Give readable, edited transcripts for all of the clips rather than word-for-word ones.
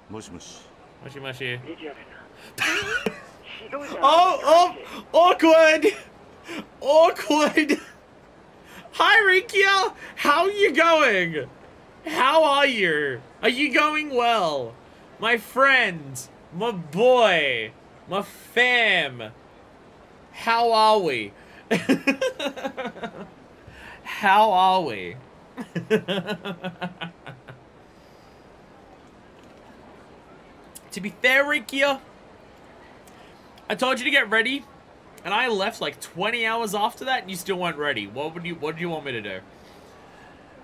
Mushy mushy. Awkward! Awkward! Hi, Rikia! How are you going? How are you? Are you going well? My friend, my boy, my fam. How are we? How are we? To be fair, Rikia, I told you to get ready, and I left like 20 hours after that, and you still weren't ready. What did you want me to do?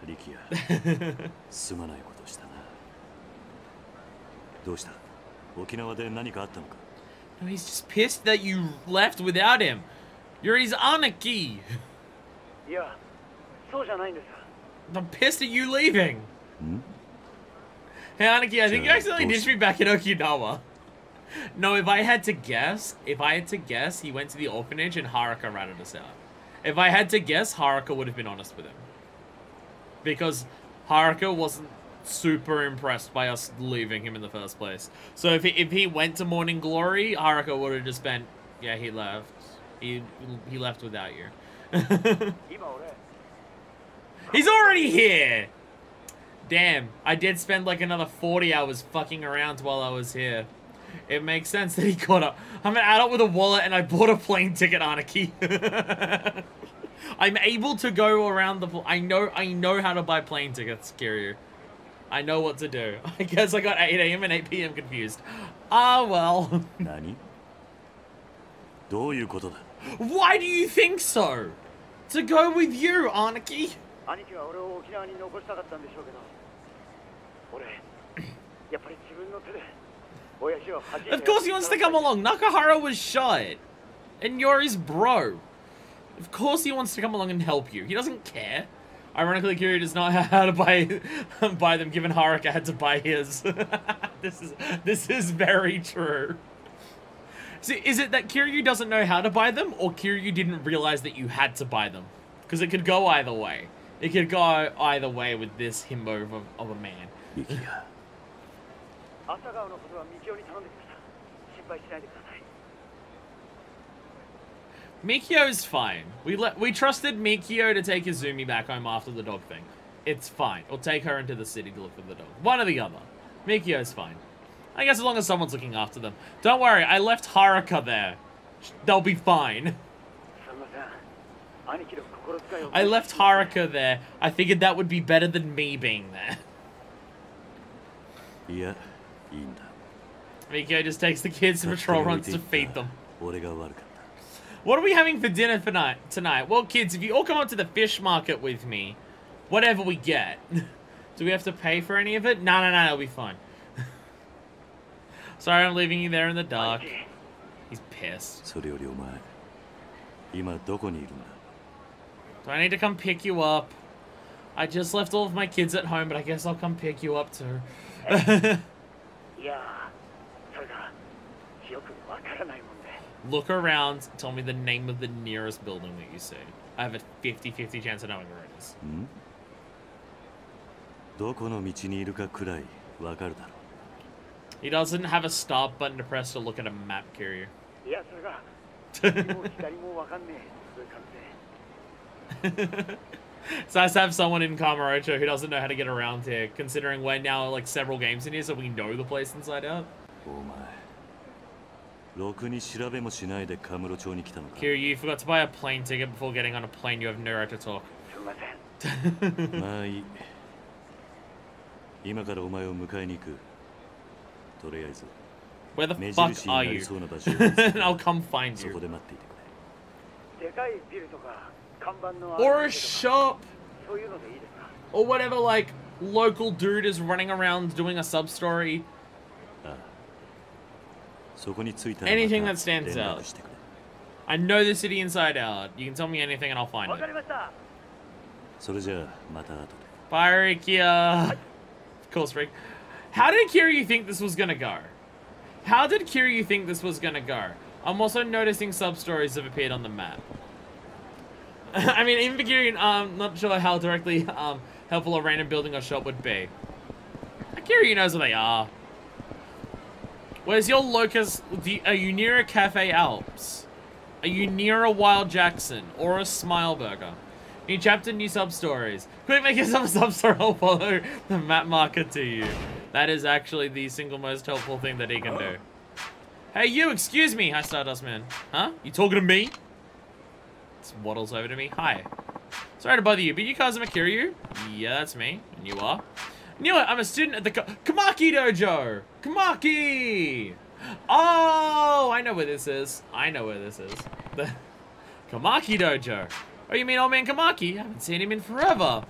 Rikia, すまないことしたな。どうした? 沖縄で何かあったのか? No, he's just pissed that you left without him. You're his anarchy. Yeah, そうじゃないんです. I'm pissed at you leaving. Hmm? Hey, Aniki, I think you accidentally ditched me back in Okinawa. No, if I had to guess, he went to the orphanage and Haruka ratted us out. If I had to guess, Haruka would have been honest with him. Because Haruka wasn't super impressed by us leaving him in the first place. So if he went to Morning Glory, Haruka would have just been, yeah, he left. He left without you. He's already here! Damn, I did spend like another 40 hours fucking around while I was here. It makes sense that he caught up. I'm an adult with a wallet and I bought a plane ticket, Anarchy. I'm able to go around the... I know how to buy plane tickets, Kiryu. I know what to do. I guess I got 8 AM and 8 PM confused. Ah, well. Nani? どういうことだ? Why do you think so? To go with you, Anarchy. 兄貴は俺を沖縄に残したかったんでしょうけど、俺やっぱり自分の手で親父を恥じて。Of course he wants to come along. Nakahara was shot, and you're his bro. Of course he wants to come along and help you. He doesn't care. Ironically, Kiryu does not know how to buy them, given Haruka had to buy his. This is very true. So is it that Kiryu doesn't know how to buy them, or Kiryu didn't realize that you had to buy them? Because it could go either way. It could go either way with this himbo of a man. Mikio's fine. We trusted Mikio to take Izumi back home after the dog thing. It's fine. Or take her into the city to look for the dog. One or the other. Mikio's fine. I guess as long as someone's looking after them. Don't worry, I left Haruka there. They'll be fine. I left Haruka there. I figured that would be better than me being there. Yeah. Mikio just takes the kids to patrol runs to feed them. What are we having for dinner tonight? Well, kids, if you all come up to the fish market with me, whatever we get. Do we have to pay for any of it? No, it'll be fine. Sorry, I'm leaving you there in the dark. He's pissed. Do I need to come pick you up? I just left all of my kids at home, but I guess I'll come pick you up too. Look around, tell me the name of the nearest building that you see. I have a 50-50 chance of knowing where it is. He doesn't have a start button to press to look at a map, Kiryu. It's nice to have someone in Kamurocho who doesn't know how to get around here, considering we're now like several games in here, so we know the place inside out. Kiryu, you forgot to buy a plane ticket before getting on a plane. You have no right to talk. Where the fuck are you? I'll come find you. Or a shop. Or whatever, like, local dude is running around doing a sub-story. Anything that stands out. I know the city inside out. You can tell me anything and I'll find it. Bye, Rikia. Of course, Rick. How did Kiryu think this was gonna go? How did Kiryu think this was gonna go? I'm also noticing sub-stories have appeared on the map. I mean, even for Kiryu, I'm not sure how directly helpful a random building or shop would be. Kiryu knows where they are. Where's your locus? Are you near a Cafe Alps? Are you near a Wild Jackson or a Smile Burger? New chapter, new sub-stories. Quick, make yourself a sub-story. I'll follow the map marker to you. That is actually the single most helpful thing that he can do. Hey, you, excuse me. Hi, Stardust Man. Huh? You talking to me? This waddles over to me. Hi. Sorry to bother you, but you Kazuma Kiryu? Yeah, that's me. And you are? Knew it. I'm a student at the Kamaki Dojo. Kamaki! Oh, I know where this is. I know where this is. The Kamaki Dojo. Oh, you mean old man Kamaki? I haven't seen him in forever.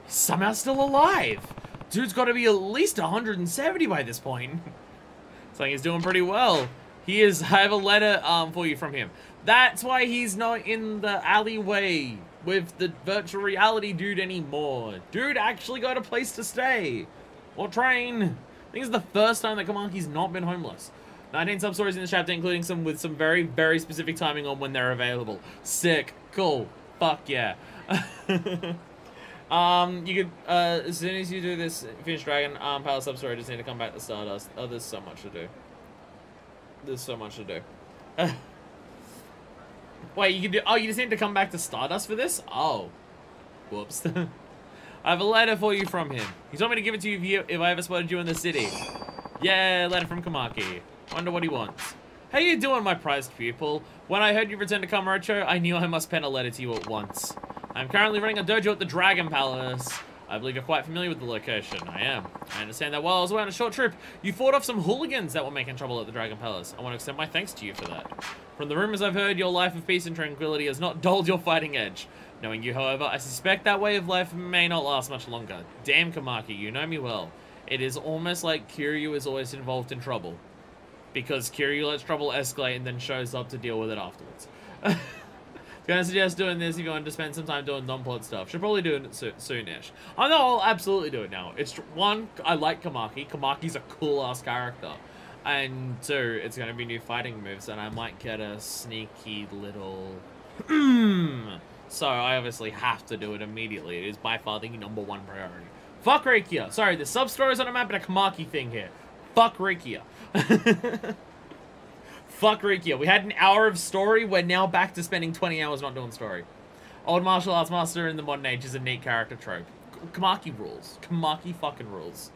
He's somehow still alive. Dude's got to be at least 170 by this point. It's like he's doing pretty well. He is. I have a letter for you from him. That's why he's not in the alleyway with the virtual reality dude anymore. Dude actually got a place to stay. Or train. I think it's the first time that Kamaki's not been homeless. 19 sub-stories in this chapter, including some with some very, very specific timing on when they're available. Sick. Cool. Fuck yeah. You could, as soon as you do this, finish Dragon Palace sub-story, just need to come back to Stardust. Oh, there's so much to do. There's so much to do. Wait, you can do, oh, you just need to come back to Stardust for this? Oh. Whoops. I have a letter for you from him. He told me to give it to you if I ever spotted you in the city. Yeah, letter from Kamaki. Wonder what he wants. How you doing, my prized pupil? When I heard you returned to Kamurocho, I knew I must pen a letter to you at once. I'm currently running a dojo at the Dragon Palace. I believe you're quite familiar with the location. I am. I understand that while I was away on a short trip, you fought off some hooligans that were making trouble at the Dragon Palace. I want to extend my thanks to you for that. From the rumors I've heard, your life of peace and tranquility has not dulled your fighting edge. Knowing you, however, I suspect that way of life may not last much longer. Damn, Kamaki, you know me well. It is almost like Kiryu is always involved in trouble. Because Kiryu lets trouble escalate and then shows up to deal with it afterwards. Gonna suggest doing this if you want to spend some time doing non-plot stuff. Should probably do it soonish. I know I'll absolutely do it now. It's one, I like Kamaki. Kamaki's a cool-ass character. And two, it's gonna be new fighting moves, and I might get a sneaky little... So I obviously have to do it immediately. It is by far the #1 priority. Fuck Rekia. Sorry, the sub-stories on a map and a Kamaki thing here. Fuck Rekia. Fuck Rekia. We had an hour of story. We're now back to spending 20 hours not doing story. Old martial arts master in the modern age is a neat character trope. Kamaki rules. Kamaki fucking rules.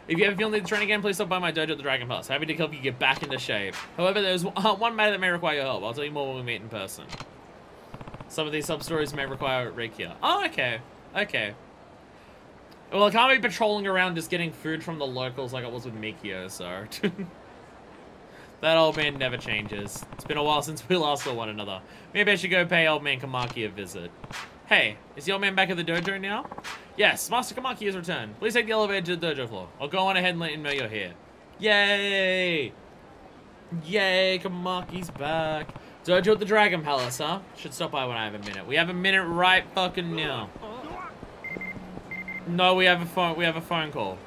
If you ever feel need to train again, please stop by my dojo at the Dragon Palace. Happy to help you get back into shape. However, there's one matter that may require your help. I'll tell you more when we meet in person. Some of these sub-stories may require Rekia. Oh, okay. Okay. Well, I can't be patrolling around just getting food from the locals like it was with Mikio, so... That old man never changes. It's been a while since we last saw one another. Maybe I should go pay old man Kamaki a visit. Hey, is the old man back at the dojo now? Yes, Master Kamaki has returned. Please take the elevator to the dojo floor. I'll go on ahead and let him know you're here. Yay! Yay, Kamaki's back. Dojo at the Dragon Palace, huh? Should stop by when I have a minute. We have a minute right fucking now. No, we have a phone call.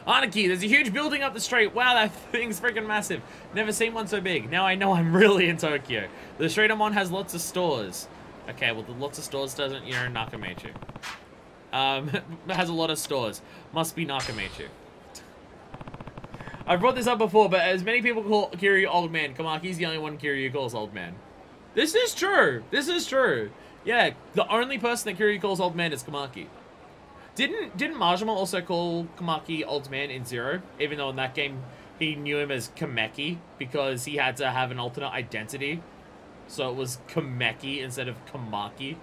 Anarchy, there's a huge building up the street. Wow, that thing's freaking massive. Never seen one so big. Now I know I'm really in Tokyo. The street I'm on has lots of stores. Okay, well, the lots of stores doesn't, you know, Nakamichi. It has a lot of stores. Must be Nakamichi. I've brought this up before, but as many people call Kiryu old man, Kamaki's the only one Kiryu calls old man. This is true. This is true. Yeah, the only person that Kiryu calls old man is Kamaki. Didn't Majima also call Kamaki old man in Zero? Even though in that game he knew him as Kameki because he had to have an alternate identity. So it was Kameki instead of Kamaki.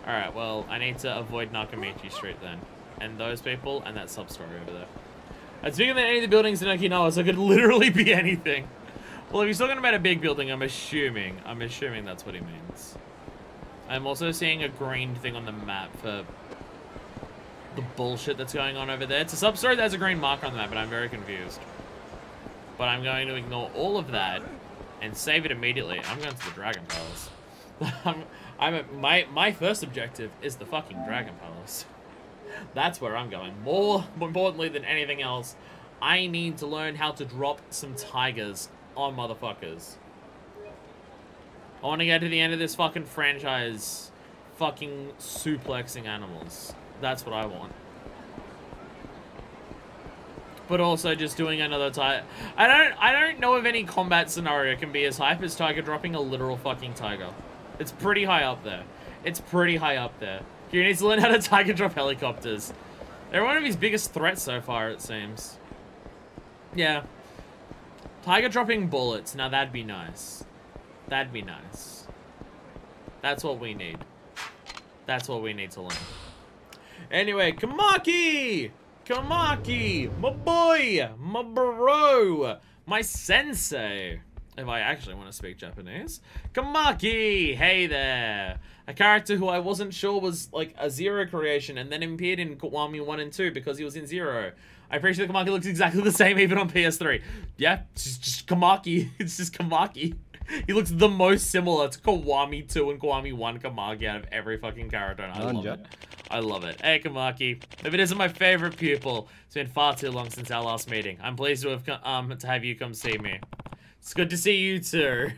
Alright, well, I need to avoid Nakamichi Street then. And those people, and that sub-story over there. It's bigger than any of the buildings in Okinawa, so it could literally be anything. Well, if he's talking about a big building, I'm assuming that's what he means. I'm also seeing a green thing on the map for the bullshit that's going on over there. It's a sub-story that has a green marker on the map, but I'm very confused. But I'm going to ignore all of that and save it immediately. I'm going to the Dragon Palace. My first objective is the fucking Dragon Palace. That's where I'm going. More importantly than anything else, I need to learn how to drop some tigers on motherfuckers. I want to get to the end of this fucking franchise fucking suplexing animals. That's what I want. but also just doing another type. I don't know if any combat scenario can be as hype as Tiger dropping a literal fucking tiger. It's pretty high up there. It's pretty high up there. He needs to learn how to tiger drop helicopters. They're one of his biggest threats so far, it seems. Yeah. Tiger dropping bullets. Now that'd be nice. That'd be nice. That's what we need. That's what we need to learn. Anyway, Kamaki! Kamaki! My boy! My bro! My sensei! If I actually want to speak Japanese. Kamaki! Hey there! A character who I wasn't sure was like a Zero creation and then appeared in Kiwami 1 and 2 because he was in Zero. I'm pretty sure Kamaki looks exactly the same even on PS3. Yeah, it's just Kamaki. It's just Kamaki. He looks the most similar to Kiwami 2 and Kiwami 1 Kamaki out of every fucking character, and I love it. I love it. Hey, Kamaki. If it isn't my favorite pupil, it's been far too long since our last meeting. I'm pleased to have you come see me. It's good to see you too.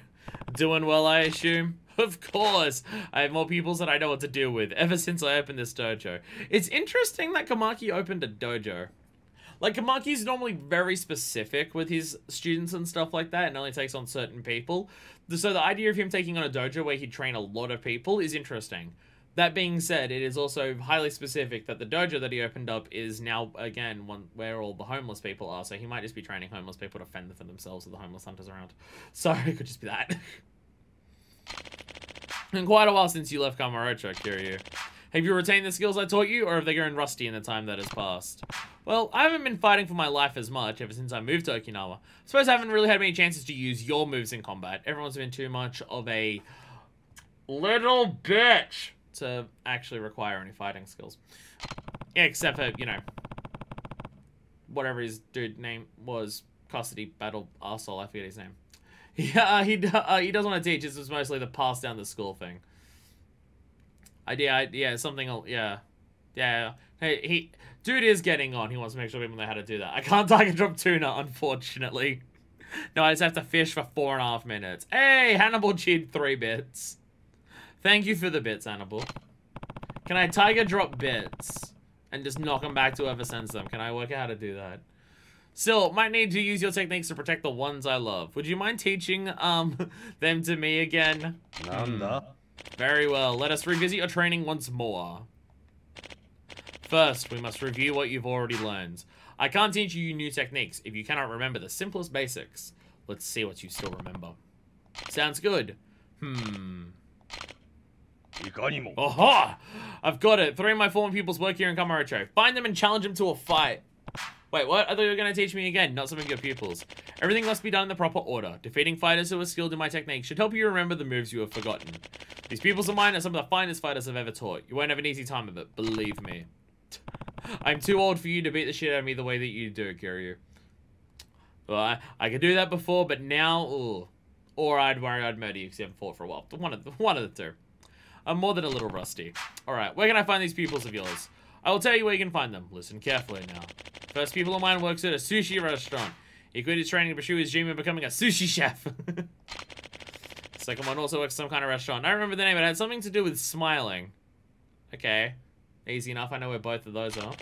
Doing well, I assume? Of course. I have more pupils than I know what to deal with ever since I opened this dojo. It's interesting that Kamaki opened a dojo. Like, Kamaki's normally very specific with his students and stuff like that, and only takes on certain people. So the idea of him taking on a dojo where he'd train a lot of people is interesting. That being said, it is also highly specific that the dojo that he opened up is now, again, one where all the homeless people are. So he might just be training homeless people to fend for themselves with the homeless hunters around. So it could just be that. In quite a while since you left Kamurocho, Kiryu. Have you retained the skills I taught you, or have they gone rusty in the time that has passed? Well, I haven't been fighting for my life as much ever since I moved to Okinawa. I suppose I haven't really had many chances to use your moves in combat. Everyone's been too much of a little bitch to actually require any fighting skills. Yeah, except for, you know, whatever his dude name was, custody battle arsehole, I forget his name. Yeah, he does want to teach. This was mostly the pass down the school thing. Yeah, something, yeah. Hey, dude is getting on. He wants to make sure people know how to do that. I can't tiger drop tuna, unfortunately. No, I just have to fish for 4.5 minutes. Hey, Hannibal cheated 3 bits. Thank you for the bits, Hannibal. Can I tiger drop bits and just knock them back to whoever sends them? Can I work out how to do that? Still, might need to use your techniques to protect the ones I love. Would you mind teaching them to me again? Very well. Let us revisit your training once more. First, we must review what you've already learned. I can't teach you new techniques if you cannot remember the simplest basics. Let's see what you still remember. Sounds good. Aha! I've got it. 3 of my former pupils work here in Kamurocho. Find them and challenge them to a fight. Wait, what? I thought you were going to teach me again, not some of your pupils. Everything must be done in the proper order. Defeating fighters who are skilled in my technique should help you remember the moves you have forgotten. These pupils of mine are some of the finest fighters I've ever taught. You won't have an easy time of it, believe me. I'm too old for you to beat the shit out of me the way that you do, Kiryu. Well, I could do that before, but now, ooh. Or I'd worry I'd murder you because you haven't fought for a while. One of the two. I'm more than a little rusty. Alright, where can I find these pupils of yours? I will tell you where you can find them. Listen carefully now. First pupil of mine works at a sushi restaurant. He quit his training to pursue his dream of becoming a sushi chef. Second one also works at some kind of restaurant. I don't remember the name, but it had something to do with smiling. Okay. Easy enough, I know where both of those are.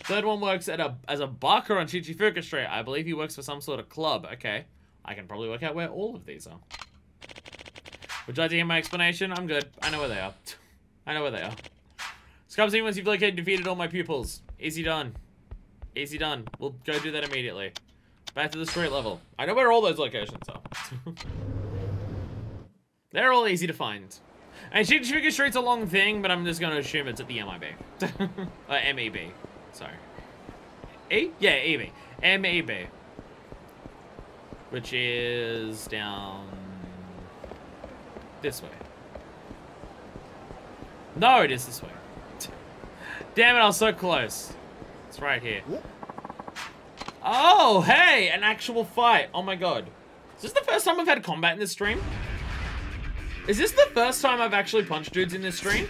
Third one works at as a barker on Chichifuku Street. I believe he works for some sort of club. Okay. I can probably work out where all of these are. Would you like to hear my explanation? I'm good. I know where they are. I know where they are. Come see me once you've located and defeated all my pupils. Easy done. Easy done. We'll go do that immediately. Back to the street level. I know where all those locations are. They're all easy to find. And Chichifuku Street's a long thing, but I'm just going to assume it's at the MIB. MEB. Sorry. E? Yeah, EB. MEB. Which is down this way. No, it is this way. Damn it, I was so close. It's right here. Oh, hey, an actual fight. Oh my god. Is this the first time I've had combat in this stream? Is this the first time I've actually punched dudes in this stream?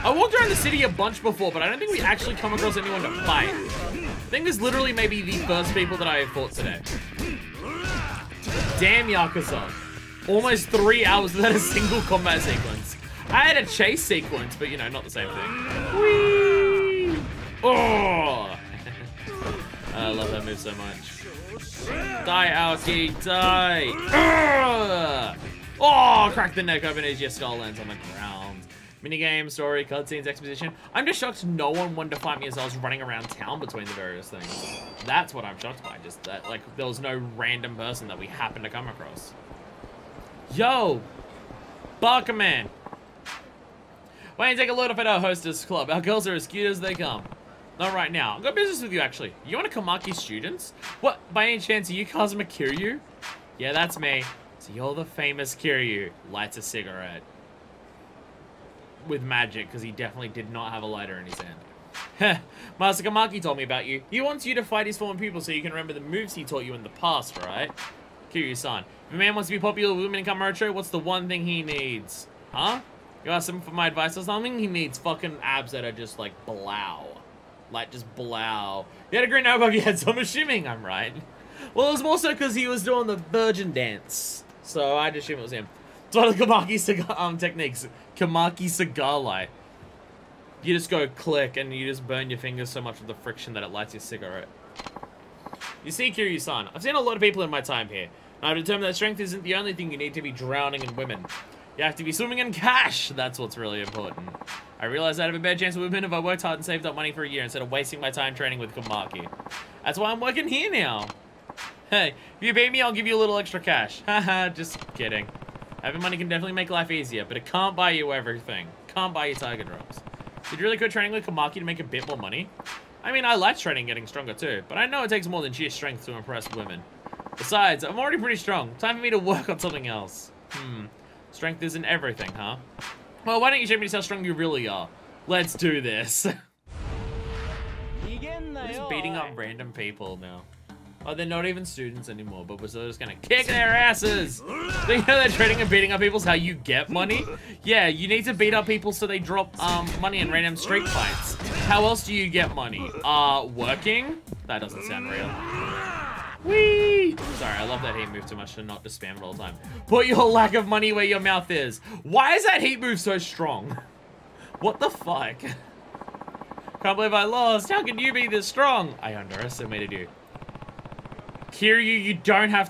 I walked around the city a bunch before, but I don't think we actually come across anyone to fight. I think this literally may be the first people that I have fought today. Damn Yakuza. Almost 3 hours without a single combat sequence. I had a chase sequence, but you know, not the same thing. Whee! Oh! I love that move so much. Die, Aoki, die! Urgh! Oh, crack the neck open as your skull lands on the ground. Minigame, story, cutscenes, exposition. I'm just shocked no one wanted to fight me as I was running around town between the various things. That's what I'm shocked by, just that, like, there was no random person that we happened to come across. Yo! Barkerman! Why don't you take a load off at our hostess club? Our girls are as cute as they come. Not right now. I've got business with you, actually. You want to Kamaki students? What, by any chance, are you Kazuma Kiryu? Yeah, that's me. So you're the famous Kiryu. Lights a cigarette. With magic, because he definitely did not have a lighter in his hand. Heh, Master Kamaki told me about you. He wants you to fight his former pupils so you can remember the moves he taught you in the past, right? Kiryu-san, if a man wants to be popular with women in Kamurocho, what's the one thing he needs? Huh? You ask him for my advice or something? He needs fucking abs that are just like blow. Like just blow. He had a great notebook, he had some shimming, I'm right. Well, it was more so because he was doing the virgin dance. So I'd assume it was him. It's one of the Kamaki cigar techniques. Kamaki cigar light. You just go click and you just burn your fingers so much with the friction that it lights your cigarette. You see, Kiryu-san, I've seen a lot of people in my time here. And I've determined that strength isn't the only thing you need to be drowning in women. You have to be swimming in cash. That's what's really important. I realized I'd have a better chance with women if I worked hard and saved up money for a year instead of wasting my time training with Kamaki. That's why I'm working here now. Hey, if you pay me, I'll give you a little extra cash. Haha, just kidding. Having money can definitely make life easier, but it can't buy you everything. Can't buy you tiger drops. Did you really quit training with Kamaki to make a bit more money? I mean, I like training getting stronger too, but I know it takes more than sheer strength to impress women. Besides, I'm already pretty strong. Time for me to work on something else. Strength isn't everything, huh? Well, why don't you show me just how strong you really are? Let's do this. We're just beating up random people now. Oh, they're not even students anymore, but we're still just gonna kick their asses! So you know that trading and beating up people's how you get money? Yeah, you need to beat up people so they drop money in random street fights. How else do you get money? Working? That doesn't sound real. Whee! Sorry, I love that heat move too much to not just spam it all the time. Put your lack of money where your mouth is. Why is that heat move so strong? What the fuck? Can't believe I lost. How can you be this strong? I underestimated you. Kiryu, you don't have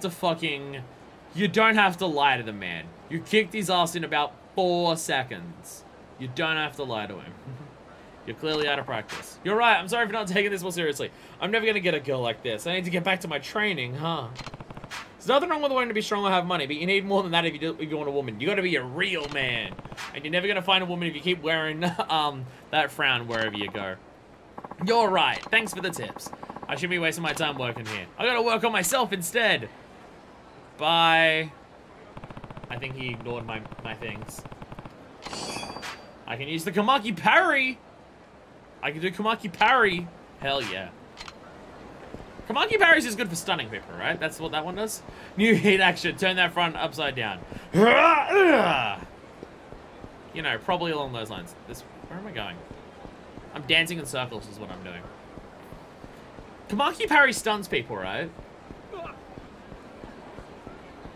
to lie to the man. You kicked his ass in about 4 seconds. You don't have to lie to him. You're clearly out of practice. You're right, I'm sorry for not taking this more seriously. I'm never gonna get a girl like this. I need to get back to my training, huh? There's nothing wrong with wanting to be strong or have money, but you need more than that if you want a woman. You gotta be a real man. And you're never gonna find a woman if you keep wearing that frown wherever you go. You're right, thanks for the tips. I shouldn't be wasting my time working here. I gotta work on myself instead. Bye. I think he ignored my things. I can use the Kamaki parry. I can do Kamaki parry. Hell yeah. Kamaki parries is good for stunning people, right? That's what that one does. New heat action. Turn that front upside down. You know, probably along those lines. Where am I going? I'm dancing in circles is what I'm doing. Kamaki parry stuns people, right?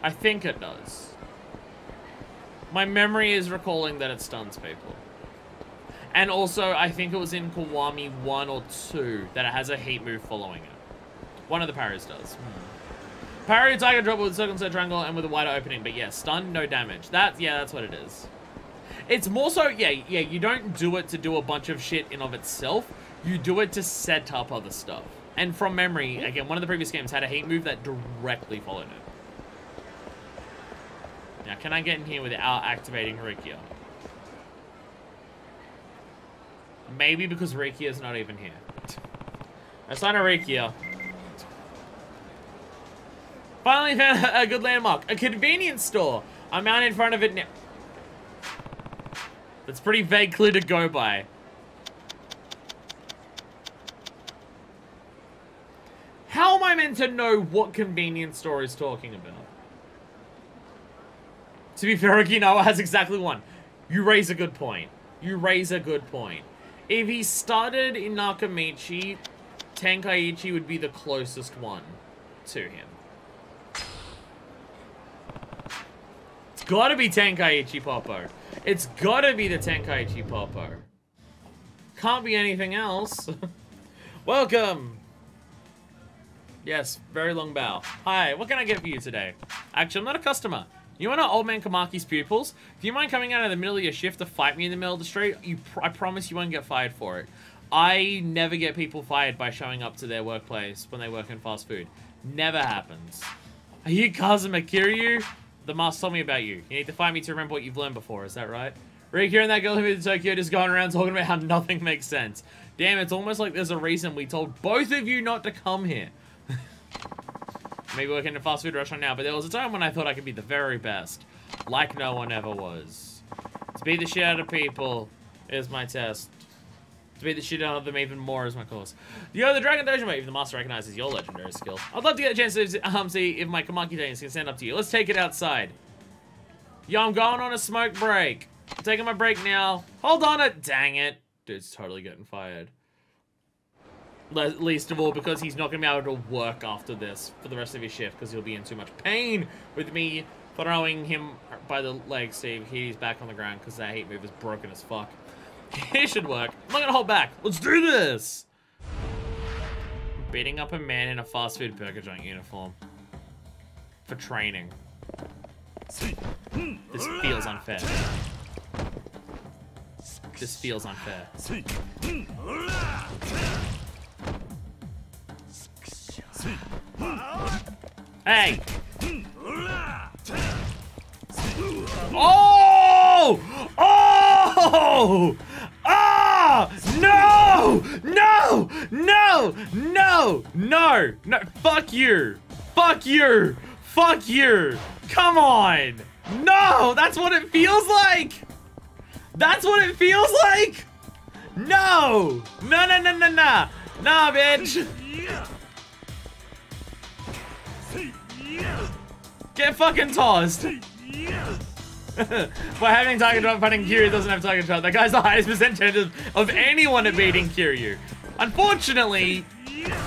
I think it does. My memory is recalling that it stuns people. And also, I think it was in Kiwami 1 or 2 that it has a heat move following it. One of the parries does. Parry tiger drop with a circumscribed triangle and with a wider opening, but yeah, stun, no damage. That's what it is. It's more so, yeah, you don't do it to do a bunch of shit in of itself. You do it to set up other stuff. And from memory, again, one of the previous games had a heat move that directly followed it. Now, can I get in here without activating Rikia? Maybe because Rikia's not even here. That's not a Rikia. Finally found a good landmark. A convenience store. I'm out in front of it now. That's pretty vague clue to go by. How am I meant to know what convenience store is talking about? To be fair, Okinawa has exactly one. You raise a good point. You raise a good point. If he started in Nakamichi, Tenkaichi would be the closest one to him. It's gotta be Tenkaichi Popo. It's gotta be the Tenkaichi Popo. Can't be anything else. Welcome. Yes, very long bow. Hi, what can I get for you today? Actually, I'm not a customer. You want Old Man Kamaki's pupils? If you mind coming out of the middle of your shift to fight me in the middle of the street, I promise you won't get fired for it. I never get people fired by showing up to their workplace when they work in fast food. Never happens. Are you Kazuma Kiryu? The mask told me about you. You need to find me to remember what you've learned before, is that right? Rikyu and that girl who moved to Tokyo just going around talking about how nothing makes sense. Damn, it's almost like there's a reason we told both of you not to come here. Maybe working in a fast food restaurant now, but there was a time when I thought I could be the very best. Like no one ever was. To beat the shit out of people is my test. To beat the shit out of them even more is my course. Yo, the Dragon Dojo mate, if the master recognizes your legendary skill. I'd love to get a chance to see if my Kamaki Danes can stand up to you. Let's take it outside. Yo, I'm going on a smoke break. I'm taking my break now. Hold on it. Dang it. Dude's totally getting fired. Least of all because he's not going to be able to work after this for the rest of his shift because he'll be in too much pain with me throwing him by the legs. See, he's back on the ground because that heat move is broken as fuck. It should work. I'm not going to hold back. Let's do this! Beating up a man in a fast food burger joint uniform. For training. This feels unfair. This feels unfair. Hey! Oh! Oh! Ah! No! No! No! No! No! No! Fuck you! Fuck you! Fuck you! Come on! No! That's what it feels like! That's what it feels like! No! No, no, no, no, no! Nah, bitch! Get fucking tossed! By having Tiger Drop fighting Kiryu doesn't have Tiger Drop. That guy's the highest percentage of anyone at beating Kiryu. Unfortunately,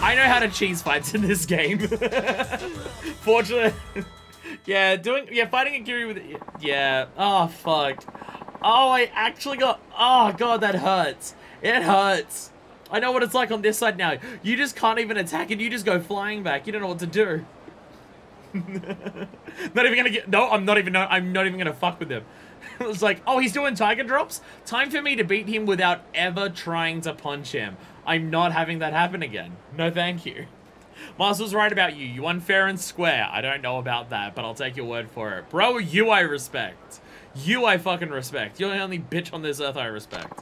I know how to cheese fights in this game. Fortunately. Yeah, fighting a Kiryu with... Yeah. Oh, fuck. Oh, I actually got... Oh, God, that hurts. It hurts. I know what it's like on this side now. You just can't even attack and you just go flying back. You don't know what to do. Not even gonna get... No, I'm not even gonna fuck with him. It's like, oh, he's doing Tiger Drops? Time for me to beat him without ever trying to punch him. I'm not having that happen again. No, thank you. Master's right about you. You won fair and square. I don't know about that, but I'll take your word for it. Bro, you I respect. You I fucking respect. You're the only bitch on this earth I respect.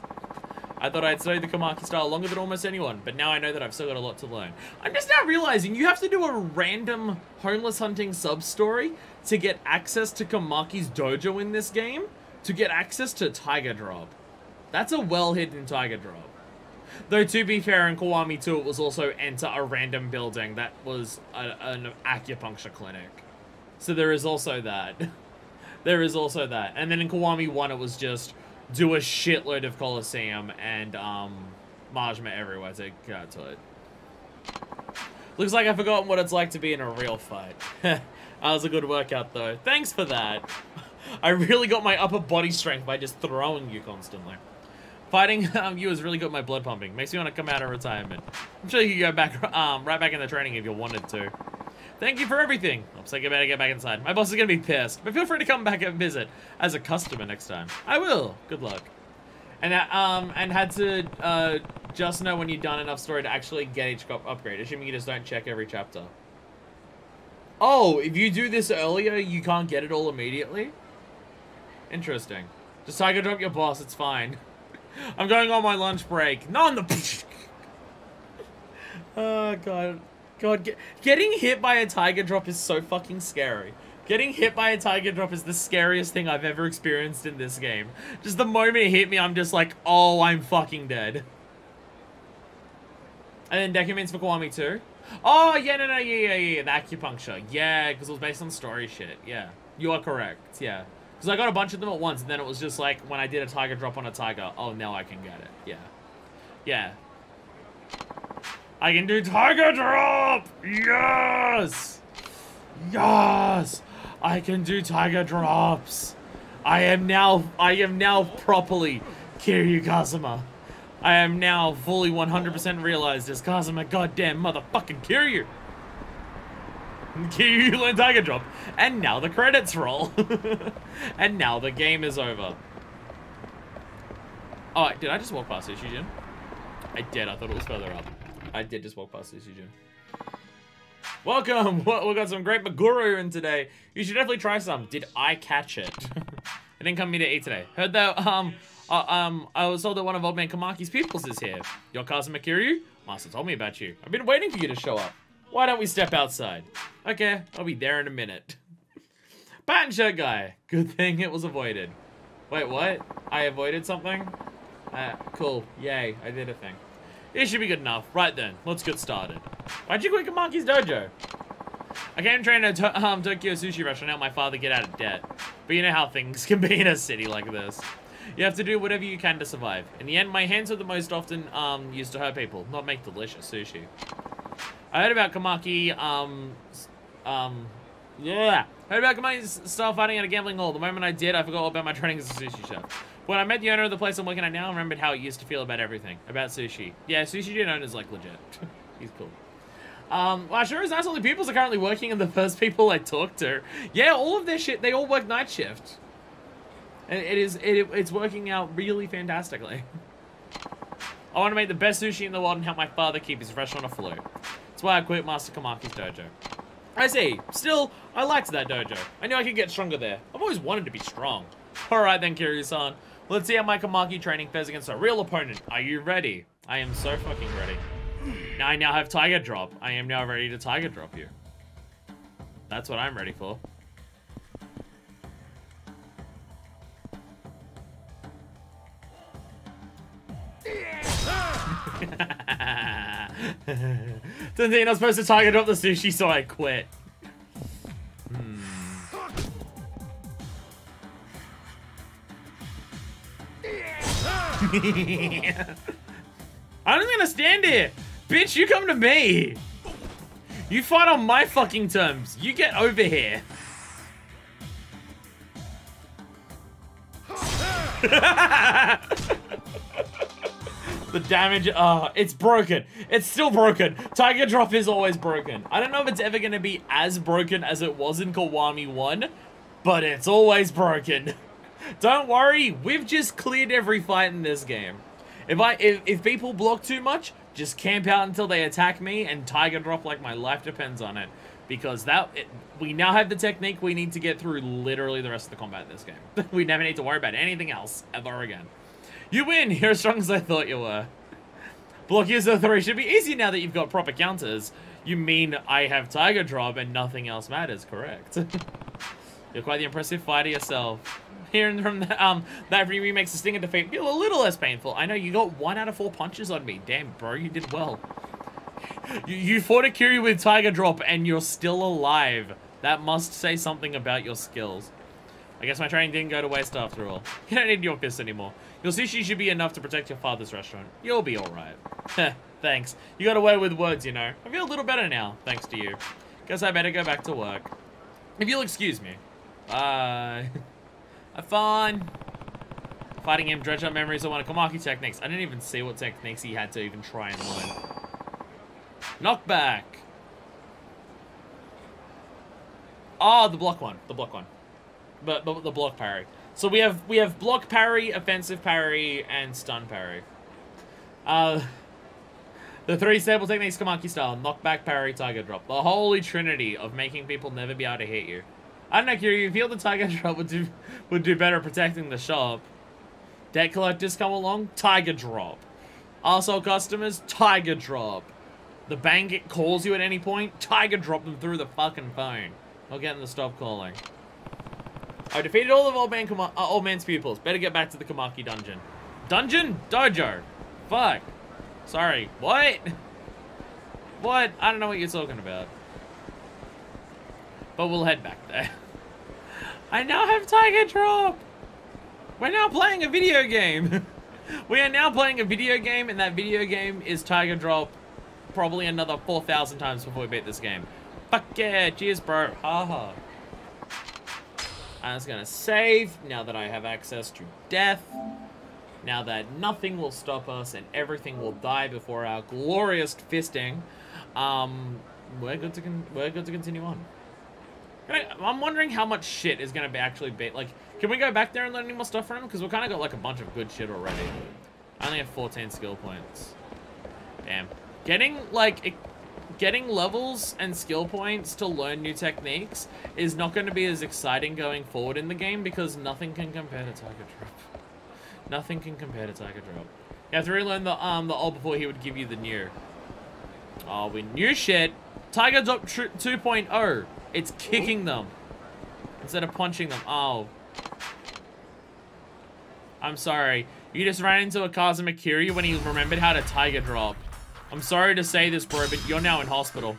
I thought I'd studied the Kamaki style longer than almost anyone, but now I know that I've still got a lot to learn. I'm just now realizing you have to do a random homeless hunting sub-story to get access to Kamaki's dojo in this game, to get access to Tiger Drop. That's a well-hidden Tiger Drop. Though, to be fair, in Kiwami 2, it was also enter a random building that was an acupuncture clinic. So there is also that. There is also that. And then in Kiwami 1, it was just... do a shitload of Coliseum and Majima everywhere to get to it. Looks like I've forgotten what it's like to be in a real fight. That was a good workout though. Thanks for that. I really got my upper body strength by just throwing you constantly. Fighting you has really got my blood pumping. Makes me want to come out of retirement. I'm sure you can go back right back in the training if you wanted to. Thank you for everything. Looks like I better get back inside. My boss is going to be pissed, but feel free to come back and visit as a customer next time. I will. Good luck. And had to just know when you've done enough story to actually get each upgrade, assuming you just don't check every chapter. Oh, if you do this earlier, you can't get it all immediately? Interesting. Just Tiger Drop your boss, it's fine. I'm going on my lunch break. No, on the... Oh, God. God, getting hit by a Tiger Drop is so fucking scary. Getting hit by a Tiger Drop is the scariest thing I've ever experienced in this game. Just the moment it hit me, I'm just like, oh, I'm fucking dead. And then documents for Kiwami 2. Oh, yeah, no, yeah, the acupuncture. Yeah, because it was based on story shit. Yeah, you are correct, yeah. Because I got a bunch of them at once, and then it was just like, when I did a Tiger Drop on a Tiger, oh, now I can get it. Yeah. Yeah. I can do Tiger Drop! Yes! Yes! I can do Tiger Drops! I am now properly Kiryu Kazuma. I am now fully 100% realized as Kazuma goddamn motherfucking Kiryu! You learn Tiger Drop. And now the credits roll. And now the game is over. Oh, did I just walk past Sushi Jin? I did. I thought it was further up. I did just walk past Sushi Jin. Welcome. We got some great Maguro in today. You should definitely try some. Did I catch it? It didn't come to me to eat today. Heard that, I was told that one of Old Man Kamaki's peoples is here. Your cousin Makiryu? Master told me about you. I've been waiting for you to show up. Why don't we step outside? Okay, I'll be there in a minute. Pattern shirt guy. Good thing it was avoided. Wait, what? I avoided something? Cool. Yay, I did a thing. It should be good enough. Right then, let's get started. Why'd you quit Kamaki's dojo? I came train at a Tokyo sushi restaurant to help my father get out of debt. But you know how things can be in a city like this. You have to do whatever you can to survive. In the end, my hands are the most often used to hurt people, not make delicious sushi. I heard about Kamaki, yeah. Heard about Kamaki's style fighting at a gambling hall. The moment I did, I forgot all about my training as a sushi chef. When I met the owner of the place I'm working at now, I remembered how he used to feel about everything. About sushi. Yeah, Sushi Jin owner's like legit. He's cool. Well, sure is nice all the peoples are currently working and the first people I talked to. Yeah, all of their shit, they all work night shift. And it's working out really fantastically. I want to make the best sushi in the world and help my father keep his restaurant afloat. That's why I quit Master Kamaki's dojo. I see. Still, I liked that dojo. I knew I could get stronger there. I've always wanted to be strong. Alright then, Kiryu-san. Let's see how my Kamaki training fares against a real opponent. Are you ready? I am so fucking ready. Now I now have Tiger Drop. I am now ready to Tiger Drop you. That's what I'm ready for. Turns out you're not supposed to Tiger Drop the sushi, so I quit. I'm just gonna stand here. Bitch, you come to me. You fight on my fucking terms. You get over here. The damage, it's broken. It's still broken. Tiger Drop is always broken. I don't know if it's ever gonna be as broken as it was in Kiwami 1, but it's always broken. Don't worry, we've just cleared every fight in this game. If people block too much, just camp out until they attack me and Tiger Drop like my life depends on it. Because we now have the technique we need to get through literally the rest of the combat in this game. We never need to worry about anything else ever again. You win! You're as strong as I thought you were. Block user 3 should be easy now that you've got proper counters. You mean I have Tiger Drop and nothing else matters, correct? You're quite the impressive fighter yourself. Hearing from that remakes the Stinger defeat feel a little less painful. I know you got 1 out of 4 punches on me. Damn, bro, you did well. You fought a Kiryu with Tiger Drop and you're still alive. That must say something about your skills. I guess my training didn't go to waste after all. You don't need your fists anymore. Your sushi should be enough to protect your father's restaurant. You'll be alright. Thanks. You got away with words, you know. I feel a little better now, thanks to you. Guess I better go back to work. If you'll excuse me. Bye. Have fun. Fighting him, dredge up memories of one of Kamaki techniques. I didn't even see what techniques he had to even try and learn. Knockback. Oh, the block one. The block one. But the block parry. So we have block parry, offensive parry, and stun parry. The 3 stable techniques Kamaki style. Knockback, parry, Tiger Drop. The holy trinity of making people never be able to hit you. I don't know, Kiryu, you feel the Tiger Drop would do better protecting the shop. Debt collectors come along, Tiger Drop. Arsehole customers, Tiger Drop. The bank calls you at any point, Tiger Drop them through the fucking phone. Not getting to stop calling. I defeated all of Old Man's pupils. Better get back to the Kamaki dungeon. Dungeon? Dojo. Fuck. Sorry. What? What? I don't know what you're talking about. But we'll head back there. I now have Tiger Drop. We're now playing a video game. We are now playing a video game, and that video game is Tiger Drop probably another 4,000 times before we beat this game. Fuck yeah. Cheers, bro. Haha. I'm just gonna save now that I have access to death. Now that nothing will stop us and everything will die before our glorious fisting. we're good to continue on. I'm wondering how much shit is gonna be actually be like. Can we go back there and learn any more stuff from him? Because we've kind of got like a bunch of good shit already. I only have 14 skill points. Damn. Getting levels and skill points to learn new techniques is not going to be as exciting going forward in the game because nothing can compare to Tiger Drop. Nothing can compare to Tiger Drop. You have to relearn the old before he would give you the new. Oh, we knew shit. Tiger Drop 2.0. It's kicking them instead of punching them. Oh. I'm sorry. You just ran into a Kazuma Kiryu when he remembered how to Tiger Drop. I'm sorry to say this, bro, but you're now in hospital.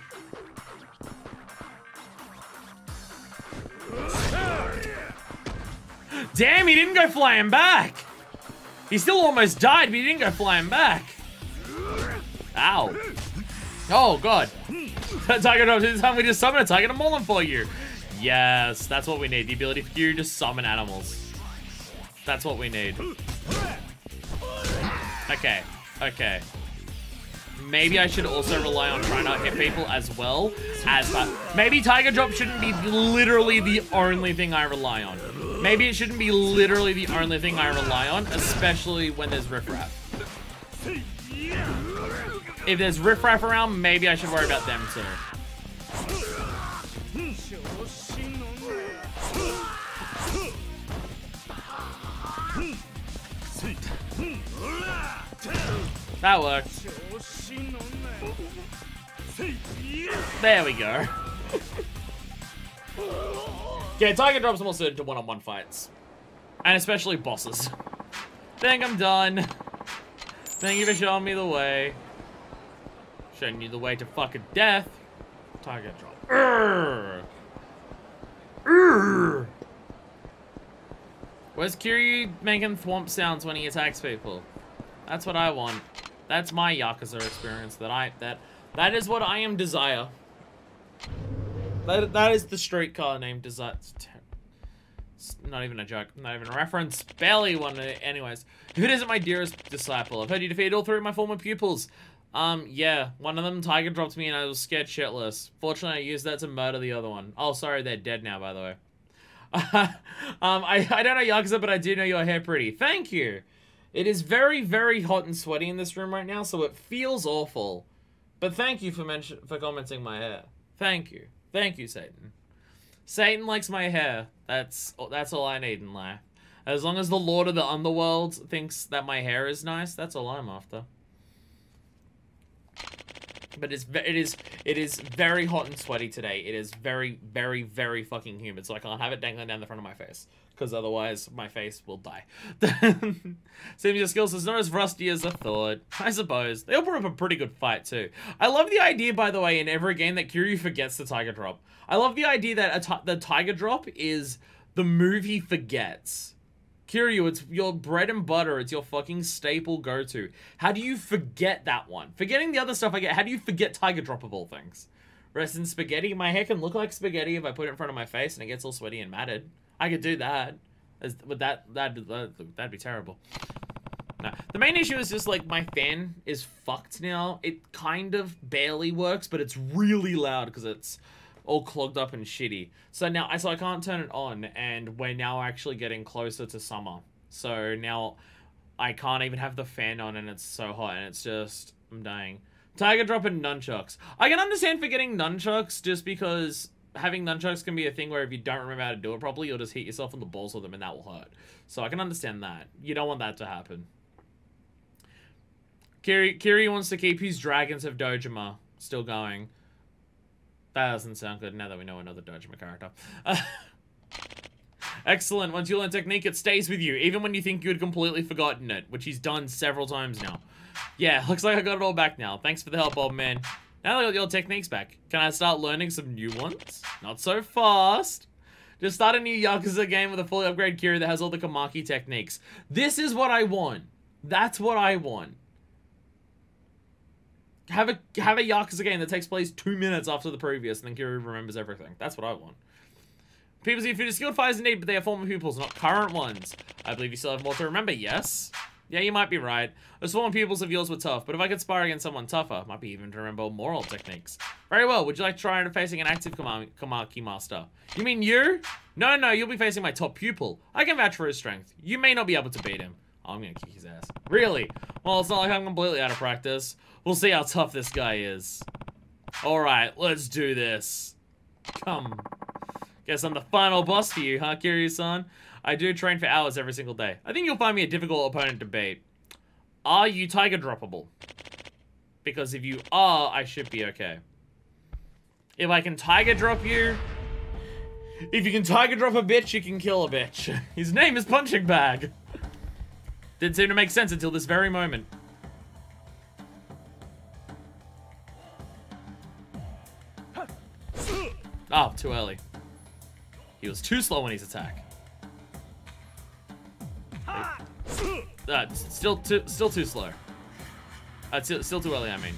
Damn, he didn't go flying back. He still almost died, but he didn't go flying back. Ow. Oh, God. Tiger Drop, this time we just summon a Tiger to maul him for you. Yes, that's what we need. The ability for you to summon animals. That's what we need. Okay, okay. Maybe I should also rely on trying not to hit people as well as that. Maybe Tiger Drop shouldn't be literally the only thing I rely on. Maybe it shouldn't be literally the only thing I rely on, especially when there's riffraff. If there's riffraff around, maybe I should worry about them too. That worked. There we go. Yeah, Tiger Drop's more suited to one-on-one fights. And especially bosses. Think I'm done. Thank you for showing me the way. Showing you the way to fucking death. Tiger Drop. Urgh. Urgh. Where's Kiryu making thwomp sounds when he attacks people? That's what I want. That's my Yakuza experience. That is what I am desire. That is the streetcar name Desire. It's not even a joke. Not even a reference. Barely one. Anyways, who isn't my dearest disciple? I've heard you defeated all three of my former pupils. Yeah. One of them Tiger dropped me and I was scared shitless. Fortunately, I used that to murder the other one. Oh, sorry, they're dead now, by the way. I don't know Yakuza, but I do know your hair pretty. Thank you. It is very, very hot and sweaty in this room right now, so it feels awful. But thank you for commenting my hair. Thank you. Thank you, Satan. Satan likes my hair. That's all I need in life. As long as the Lord of the Underworld thinks that my hair is nice, that's all I'm after. But it is very hot and sweaty today. It is very, very, very fucking humid, so I can't have it dangling down the front of my face. Because otherwise, my face will die. Seems your skills is not as rusty as I thought. I suppose. They all put up a pretty good fight, too. I love the idea, by the way, in every game that Kiryu forgets the Tiger Drop. I love the idea that the Tiger Drop is the move he forgets. Kiryu, it's your bread and butter. It's your fucking staple go-to. How do you forget that one? Forgetting the other stuff I get, how do you forget Tiger Drop of all things? Rest in spaghetti. My hair can look like spaghetti if I put it in front of my face and it gets all sweaty and matted. I could do that. But that'd be terrible. No. The main issue is just like my fan is fucked now. It kind of barely works, but it's really loud because it's all clogged up and shitty. So I can't turn it on, and we're now actually getting closer to summer. So now I can't even have the fan on, and it's so hot, and it's just, I'm dying. Tiger Drop and nunchucks. I can understand forgetting nunchucks just because having nunchucks can be a thing where if you don't remember how to do it properly, you'll just hit yourself in the balls with them and that will hurt. So I can understand that. You don't want that to happen. Kiri wants to keep his Dragons of Dojima still going. That doesn't sound good now that we know another Dojima character. Excellent. Once you learn technique, it stays with you, even when you think you had completely forgotten it, which he's done several times now. Yeah, looks like I got it all back now. Thanks for the help, old man. Now I got your techniques back. Can I start learning some new ones? Not so fast. Just start a new Yakuza game with a fully upgraded Kiryu that has all the Kamaki techniques. This is what I want. That's what I want. Have a Yakuza game that takes place 2 minutes after the previous, and then Kiryu remembers everything. That's what I want. People see food as skilled fighters indeed, but they are former pupils, not current ones. I believe you still have more to remember, yes? Yeah, you might be right. The sworn pupils of yours were tough, but if I could spar against someone tougher, might be even to remember more old techniques. Very well, would you like to try facing an active Kamaki master? You mean you? No, no, you'll be facing my top pupil. I can vouch for his strength. You may not be able to beat him. Oh, I'm gonna kick his ass. Really? Well, it's not like I'm completely out of practice. We'll see how tough this guy is. Alright, let's do this. Come. Guess I'm the final boss for you, huh, Kiryu-san? I do train for hours every single day. I think you'll find me a difficult opponent to beat. Are you tiger droppable? Because if you are, I should be okay. If I can tiger drop you... If you can tiger drop a bitch, you can kill a bitch. His name is Punching Bag. Didn't seem to make sense until this very moment. Oh, too early. He was too slow in his attack. Still too slow. Still too early, I mean.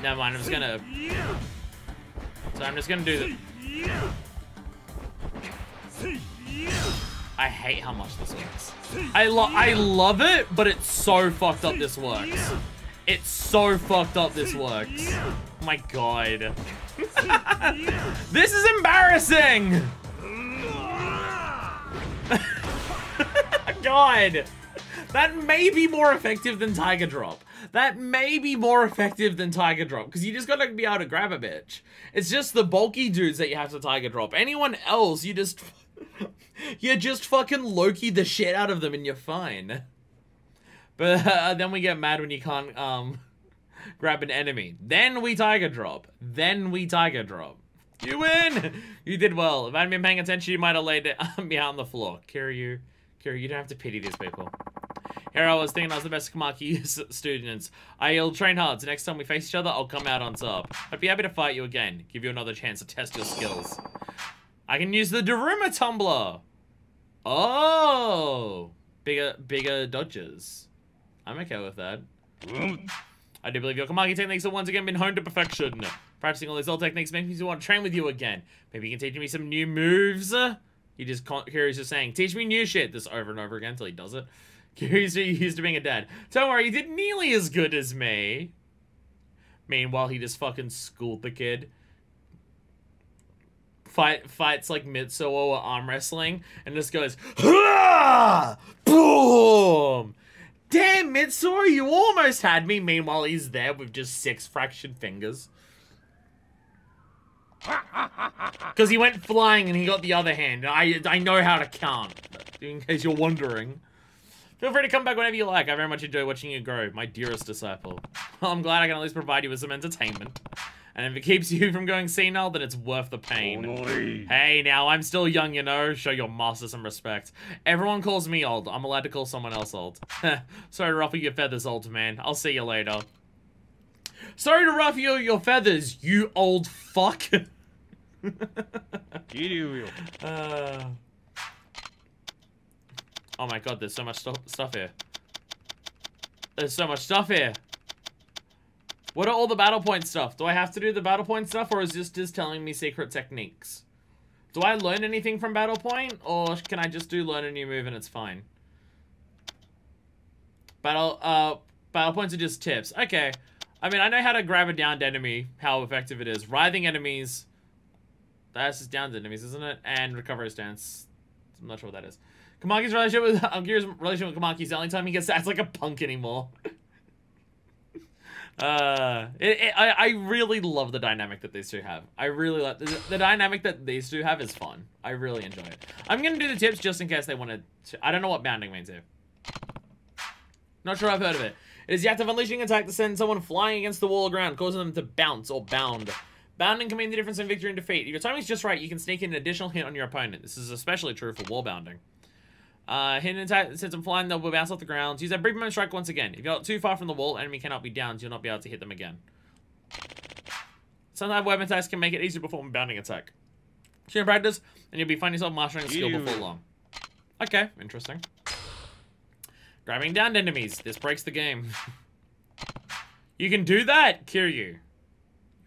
Never mind, I'm just gonna... So I'm just gonna do the... I hate how much this works. I love it, but it's so fucked up this works. It's so fucked up this works. Oh my god. This is embarrassing! God. That may be more effective than Tiger Drop. That may be more effective than Tiger Drop, because you just gotta be able to grab a bitch. It's just the bulky dudes that you have to Tiger Drop. Anyone else, you just fucking Loki the shit out of them and you're fine. But then we get mad when you can't grab an enemy. Then we Tiger Drop. Then we Tiger Drop. You win! You did well. If I hadn't been paying attention, you might have laid me out on the floor. Kiryu, you don't have to pity these people. Here I was thinking I was the best Kamaki students. I'll train hard, so next time we face each other, I'll come out on top. I'd be happy to fight you again. Give you another chance to test your skills. I can use the Daruma Tumbler. Oh! Bigger dodges. I'm okay with that. I do believe your Kamaki techniques have once again been honed to perfection. Practicing all these old techniques makes me want to train with you again. Maybe you can teach me some new moves? Kiryu's just saying, teach me new shit, this over and over again until he does it. Kiryu's used to being a dad. Don't worry, he did nearly as good as me. Meanwhile, he just fucking schooled the kid. Fights like Mitsuo or arm wrestling, and just goes, Hah! Boom! Damn, Mitsuo, you almost had me. Meanwhile, he's there with just 6 fractured fingers. Because he went flying and he got the other hand. I know how to count, in case you're wondering. Feel free to come back whenever you like. I very much enjoy watching you grow, my dearest disciple. I'm glad I can at least provide you with some entertainment. And if it keeps you from going senile, then it's worth the pain. Hey, now, I'm still young, you know. Show your master some respect. Everyone calls me old. I'm allowed to call someone else old. Sorry to ruffle your feathers, old man. I'll see you later. Sorry to ruffle your feathers, you old fuck. Oh my god, there's so much stuff here. There's so much stuff here. What are all the battle point stuff? Do I have to do the battle point stuff, or is this just telling me secret techniques? Do I learn anything from battle point, or can I just learn a new move and it's fine? Battle points are just tips. Okay. I mean, I know how to grab a downed enemy, how effective it is. Writhing enemies. That's just downed enemies, isn't it? And recovery stance. I'm not sure what that is. Kamaki's relationship with Gear's relationship with Kamaki is the only time he gets to act like a punk anymore. I really love the dynamic that these two have. I really like the dynamic that these two have is fun. I really enjoy it. I'm gonna do the tips just in case they want to. I don't know what bounding means here. Not sure I've heard of it. It is the act of unleashing an attack to send someone flying against the wall or ground, causing them to bounce or bound. Bounding can mean the difference in victory and defeat. If your timing is just right, you can sneak in an additional hit on your opponent. This is especially true for wall bounding. Hit an attack that sends them flying, they'll bounce off the ground. Use that brief moment strike once again. If you're not too far from the wall, enemy cannot be downed, you'll not be able to hit them again. Sometimes weapon attacks can make it easier to perform a bounding attack. So you practice, and you'll be finding yourself mastering the skill before long. Okay, interesting. Grabbing downed enemies. This breaks the game. You can do that, Kiryu.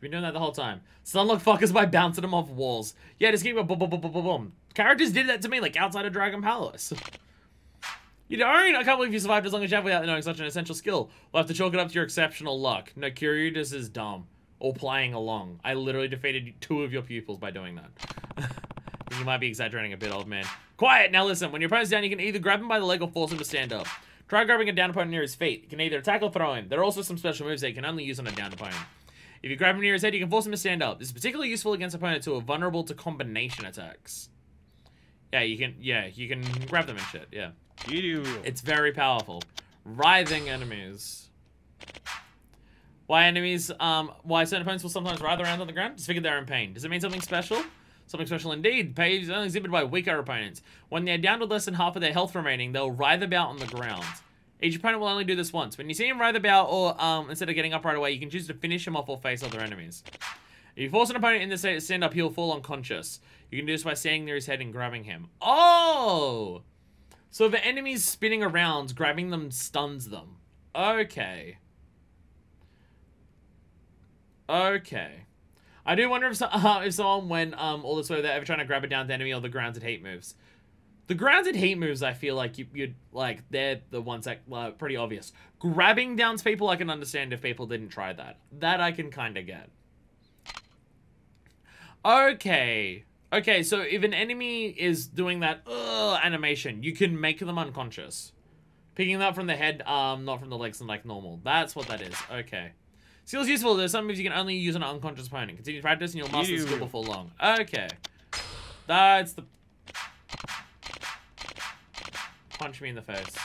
You've been doing that the whole time. Stunlock fuckers by bouncing them off walls. Yeah, just keep a boom, boom, boom, boom, boom, boom. Characters did that to me, like outside of Dragon Palace. You don't? I can't believe you survived as long as you have without knowing such an essential skill. We'll have to chalk it up to your exceptional luck. No, Kiryu just is dumb. Or playing along. I literally defeated 2 of your pupils by doing that. You might be exaggerating a bit, old man. Quiet! Now listen, when your opponent's down, you can either grab him by the leg or force him to stand up. Try grabbing a down opponent near his feet. You can either attack or throw him. There are also some special moves that you can only use on a down opponent. If you grab him near his head, you can force him to stand up. This is particularly useful against opponents who are vulnerable to combination attacks. Yeah, you can grab them and shit, yeah. It's very powerful. Writhing enemies. Why certain opponents will sometimes writhe around on the ground? Just figure they're in pain. Does it mean something special? Something special indeed. Pain is only exhibited by weaker opponents. When they're down to less than half of their health remaining, they'll writhe about on the ground. Each opponent will only do this once. When you see him writhe about, or instead of getting up right away, you can choose to finish him off or face other enemies. If you force an opponent in the state to stand up, he'll fall unconscious. You can do this by standing near his head and grabbing him. Oh! So if the enemy's spinning around, grabbing them stuns them. Okay. Okay. I do wonder if someone went all this way, they're ever trying to grab a downed enemy or the grounded heat moves. The grounded heat moves, I feel like you'd like, they're the ones that pretty obvious. Grabbing downs people, I can understand if people didn't try that. That I can kind of get. Okay. Okay, so if an enemy is doing that animation, you can make them unconscious. Picking them up from the head, not from the legs like normal. That's what that is. Okay. Skill's useful. There's some moves you can only use on an unconscious opponent. Continue to practice and you'll master the skill before long. Okay. That's the... Punch me in the face.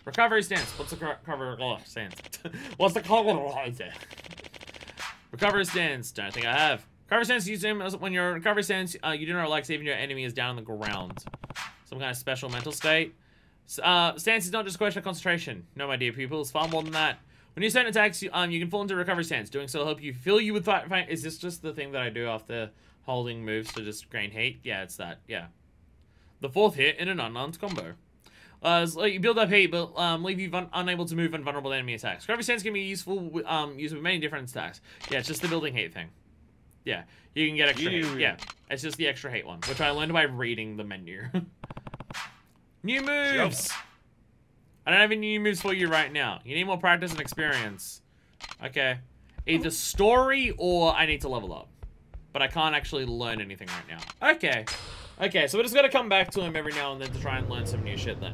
Recovery stance. What's the recovery stance? What's the recovery stance? Recovery stance. Don't think I have. Recovery stance. Use him when you're in recovery stance. You do not like saving your enemy is down on the ground. Some kind of special mental state. Stance is not just a question of concentration. No, my dear pupil. It's far more than that. When you send attacks, you can fall into recovery stance. Doing so will help you fill you with fight. Is this just the thing that I do after holding moves to just gain heat? Yeah, it's that. Yeah. The 4th hit in an unarmed combo. So you build up heat, but leave you unable to move and vulnerable to enemy attacks. Recovery stance can be useful used with many different attacks. Yeah, it's just the building heat thing. Yeah, you can get extra heat. Yeah, it's just the extra heat one, which I learned by reading the menu. New moves! I don't have any new moves for you right now. You need more practice and experience. Okay. Either story or I need to level up. But I can't actually learn anything right now. Okay. Okay, so we're just gonna come back to him every now and then to try and learn some new shit then.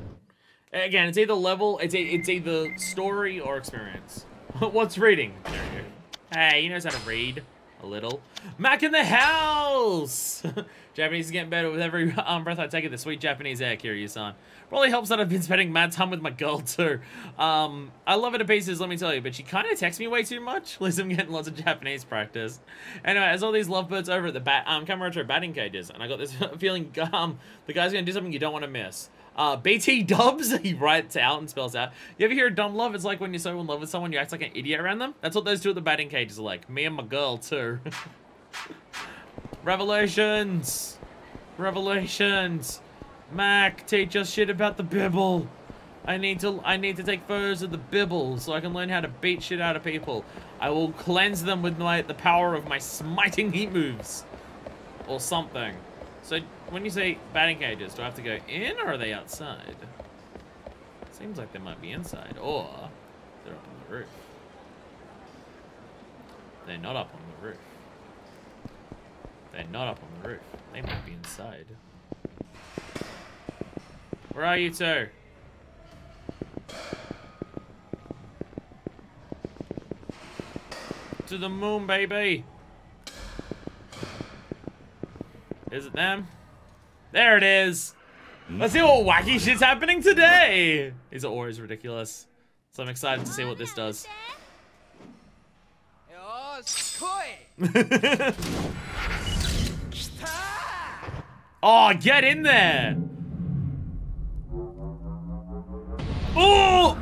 Again, it's either level, it's either story or experience. What's reading? There you go. Hey, he knows how to read. A little. Mac in the house! Japanese is getting better with every breath I take of the sweet Japanese air, Kiryu-san. Probably helps that I've been spending mad time with my girl, too. I love her to pieces, let me tell you, but she kind of texts me way too much. At least I'm getting lots of Japanese practice. Anyway, as all these lovebirds over at the Kamurocho batting cages, and I got this feeling the guy's gonna do something you don't want to miss. BT dubs, he writes out and spells out. You ever hear dumb love? It's like when you're so in love with someone, you act like an idiot around them. That's what those two at the batting cages are like. Me and my girl, too. Revelations! Revelations! Mac, teach us shit about the Bibble. I need to take photos of the Bibble so I can learn how to beat shit out of people. I will cleanse them with the power of my smiting heat moves. Or something. So, when you say batting cages, do I have to go in or are they outside? Seems like they might be inside, or they're up on the roof. They're not up on the roof. They're not up on the roof. They might be inside. Where are you two? To the moon, baby! Is it them? There it is! Let's see what wacky shit's happening today! These are always ridiculous. So I'm excited to see what this does. Oh, get in there! Oh!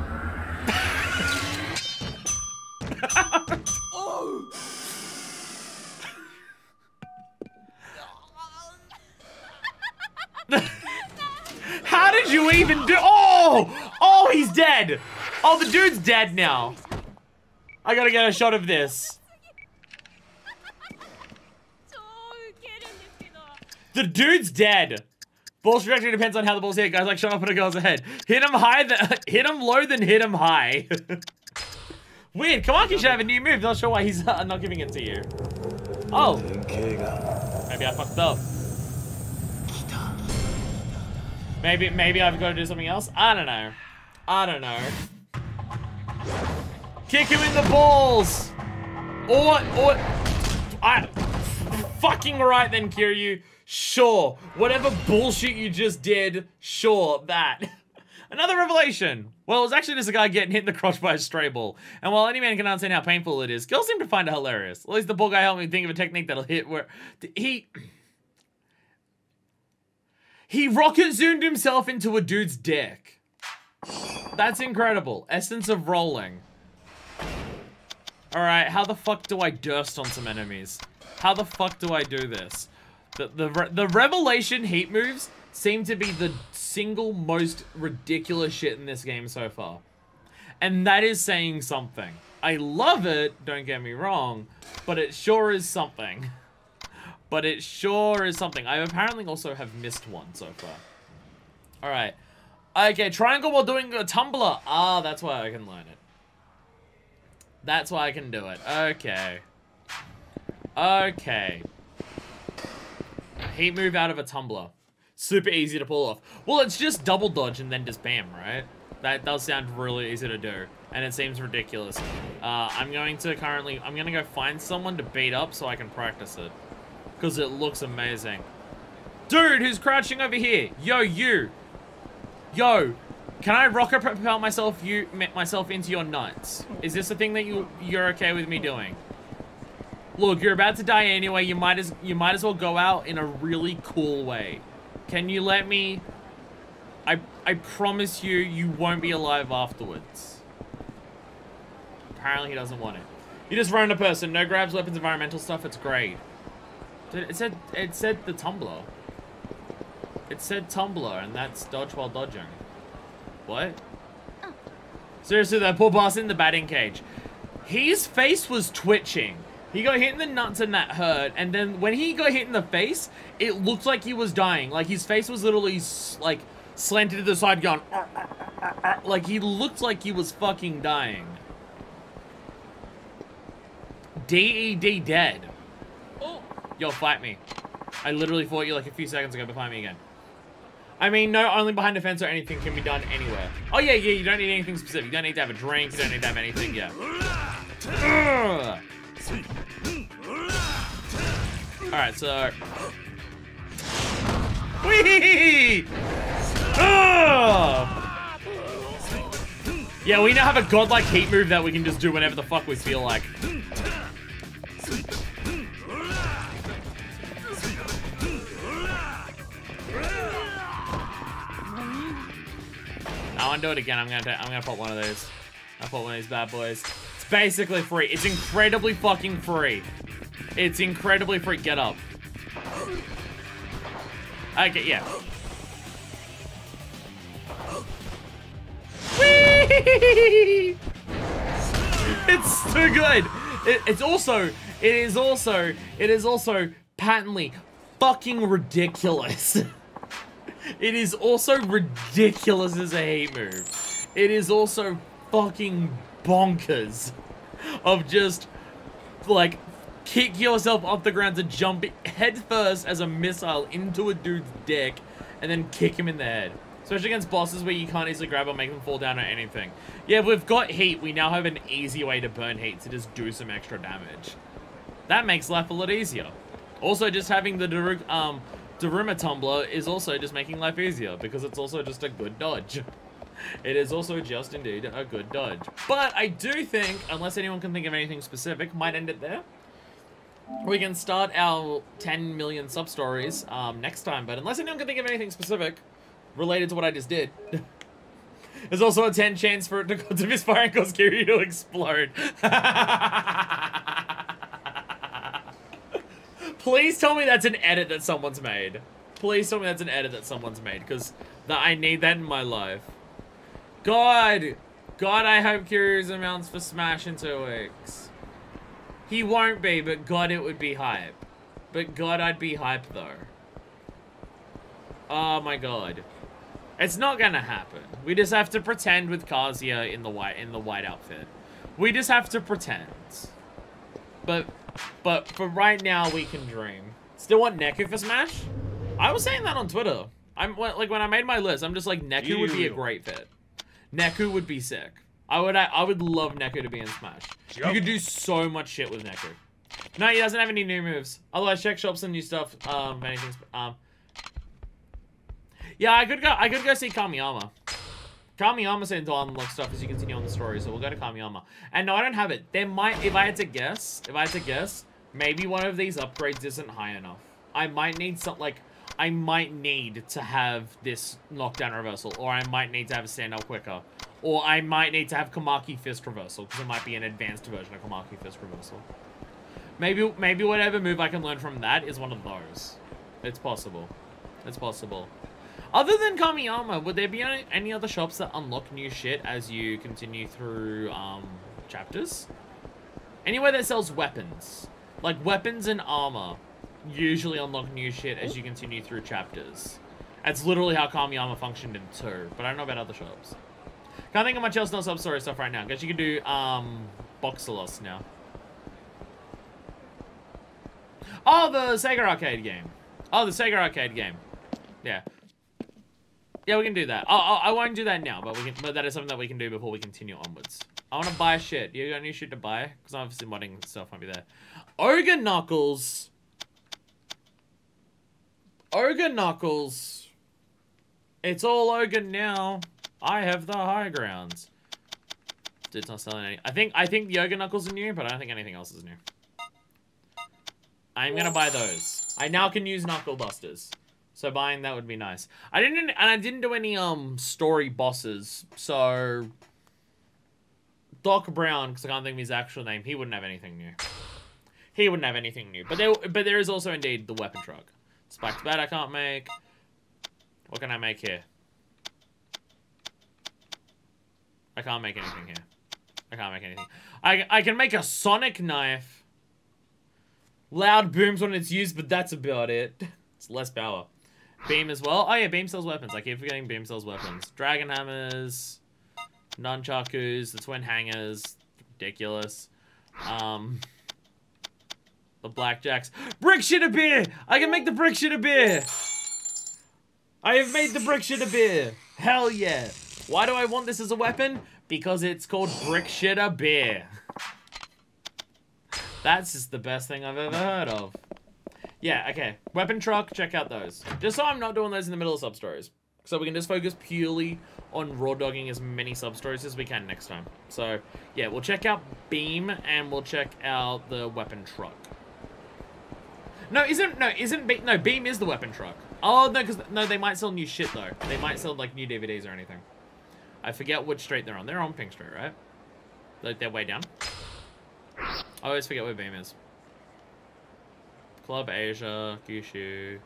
How did you even do? Oh! Oh, he's dead! Oh, the dude's dead now. I gotta get a shot of this. The dude's dead. Ball trajectory depends on how the ball's hit. Guys like shut up and it goes ahead. Hit him high, hit him low, then hit him high. Weird. Kawaki should have a new move. Not sure why he's not giving it to you. Oh. Maybe I fucked up. Maybe I've got to do something else. I don't know. I don't know. Kick him in the balls. Or fucking right then, Kiryu. Sure. Whatever bullshit you just did, sure, that. Another revelation. Well, it was actually just a guy getting hit in the crotch by a stray ball. And while any man can understand how painful it is, girls seem to find it hilarious. At least the ball guy helped me think of a technique that'll hit where... He rocket zoomed himself into a dude's dick. That's incredible. Essence of rolling. Alright, how the fuck do I durst on some enemies? How the fuck do I do this? The revelation heat moves seem to be the single most ridiculous shit in this game so far. And that is saying something. I love it, don't get me wrong, but it sure is something. But it sure is something. I apparently also have missed one so far. Alright. Okay, triangle while doing a tumbler. Ah, that's why I can learn it. That's why I can do it. Okay. Okay. Heat move out of a tumbler. Super easy to pull off. Well, it's just double dodge and then just bam, right? That does sound really easy to do. And it seems ridiculous. I'm going to go find someone to beat up so I can practice it. Because it looks amazing. Dude, who's crouching over here? Yo, you. Yo. Can I rocket propel myself into your nuts? Is this a thing that you're okay with me doing? Look, you're about to die anyway. You might as well go out in a really cool way. Can you let me? I promise you won't be alive afterwards. Apparently he doesn't want it. You just run a person. No grabs, weapons, environmental stuff. It's great. Dude, it said the tumbler. It said tumbler, and that's dodge while dodging. What? Seriously, that poor boss in the batting cage. His face was twitching. He got hit in the nuts and that hurt. And then when he got hit in the face, it looked like he was dying. Like his face was literally like slanted to the side going. Like he looked like he was fucking dying. DED dead. Oh. Yo, fight me. I literally fought you like a few seconds ago, but fight me again. I mean, no, only behind a fence or anything can be done anywhere. Oh, yeah, you don't need anything specific. You don't need to have a drink. You don't need to have anything, yeah. Alright, so... Whee! Yeah, we now have a godlike heat move that we can just do whenever the fuck we feel like. I want to do it again. I'm gonna put one of these. I'll put one of these bad boys. It's basically free. It's incredibly fucking free. It's incredibly free. Get up. Okay, yeah. Whee! It's too good. It is also patently fucking ridiculous. It is also ridiculous as a hate move. It is also fucking bonkers of just, like, kick yourself off the ground to jump head first as a missile into a dude's dick and then kick him in the head. Especially against bosses where you can't easily grab or make them fall down or anything. Yeah, we've got heat. We now have an easy way to burn heat to just do some extra damage. That makes life a lot easier. Also, just having the Daruma Tumbler is also just making life easier because it's also just a good dodge. It is also just indeed a good dodge. But I do think, unless anyone can think of anything specific, might end it there. We can start our 10 million sub-stories next time, but unless anyone can think of anything specific related to what I just did, there's also a 10 chance for it to go to misfire and cause Kiryu to explode. Please tell me that's an edit that someone's made. Please tell me that's an edit that someone's made, because I need that in my life. God, I hope Kiryu's amounts for Smash in 2 weeks. He won't be, but God, it would be hype. But God, I'd be hype though. Oh my god. It's not gonna happen. We just have to pretend with Kazuya in the white outfit. We just have to pretend. But for right now, we can dream. Still want Neku for Smash? I was saying that on Twitter. Like when I made my list, I'm just like Neku would be a great fit. Neku would be sick. I would love Neku to be in Smash. You could do so much shit with Neku. No, he doesn't have any new moves. Otherwise, check shops and new stuff. Anything. Yeah, I could go see Kamiyama. Kamiyama seems to unlock stuff as you continue on the story, so we'll go to Kamiyama. And no, I don't have it. There might, if I had to guess, maybe one of these upgrades isn't high enough. I might need I might need to have this knockdown reversal, or I might need to have a stand-up quicker, or I might need to have Kamaki Fist reversal, because it might be an advanced version of Kamaki Fist reversal. Maybe whatever move I can learn from that is one of those. It's possible. It's possible. Other than Kamiyama, would there be any other shops that unlock new shit as you continue through chapters? Anywhere that sells weapons. Like weapons and armor usually unlock new shit as you continue through chapters. That's literally how Kamiyama functioned in 2, but I don't know about other shops. Can't think of much else, no sub-story stuff right now. Guess you could do Boxelos now. Oh, the Sega Arcade game. Oh, the Sega Arcade game. Yeah. Yeah, we can do that. I won't do that now, but that is something that we can do before we continue onwards. I want to buy shit. You got any shit to buy? Because obviously modding stuff might be there. Ogre Knuckles. Ogre Knuckles. It's all Ogre now. I have the high grounds. It's not selling any. I think the Ogre Knuckles are new, but I don't think anything else is new. I'm gonna buy those. I now can use Knuckle Busters. So buying that would be nice. I didn't do any story bosses. So Doc Brown, because I can't think of his actual name, he wouldn't have anything new. He wouldn't have anything new. But there is also indeed the weapon truck. Spiked Bat I can't make. What can I make here? I can't make anything here. I can't make anything. I can make a sonic knife. Loud booms when it's used, but that's about it. It's less power. Beam as well. Oh yeah, Beam sells weapons. I keep forgetting Beam sells weapons. Dragon hammers, nunchakus, the twin hangers, ridiculous. The blackjacks. Brick shitter beer. I can make the brick shitter beer. I have made the brick shitter beer. Hell yeah. Why do I want this as a weapon? Because it's called brick shitter beer. That's just the best thing I've ever heard of. Yeah, okay. Weapon truck, check out those. Just so I'm not doing those in the middle of sub-stories. So we can just focus purely on raw dogging as many sub-stories as we can next time. So, yeah, we'll check out Beam and we'll check out the weapon truck. No, Beam is the weapon truck. Oh, no, they might sell new shit, though. They might sell, like, new DVDs or anything. I forget which street they're on. They're on Pink Street, right? Like, they're way down. I always forget where Beam is. Club Asia, Gushu.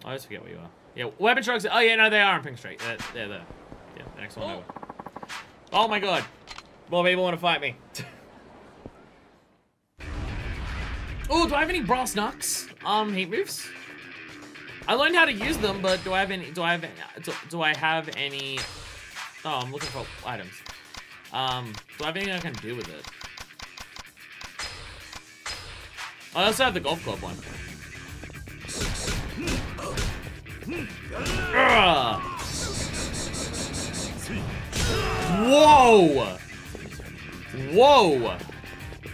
I always forget where you are. Yeah, weapon trucks. Oh, yeah, no, they are on Pink Street. They're there. Yeah, the next one over. Oh, my God. More people want to fight me. Oh, do I have any brass knucks? Heat moves? I learned how to use them, but do I have any? Do I have any? Oh, I'm looking for items. Do I have anything I can do with it? I also have the golf club one. Whoa! Whoa!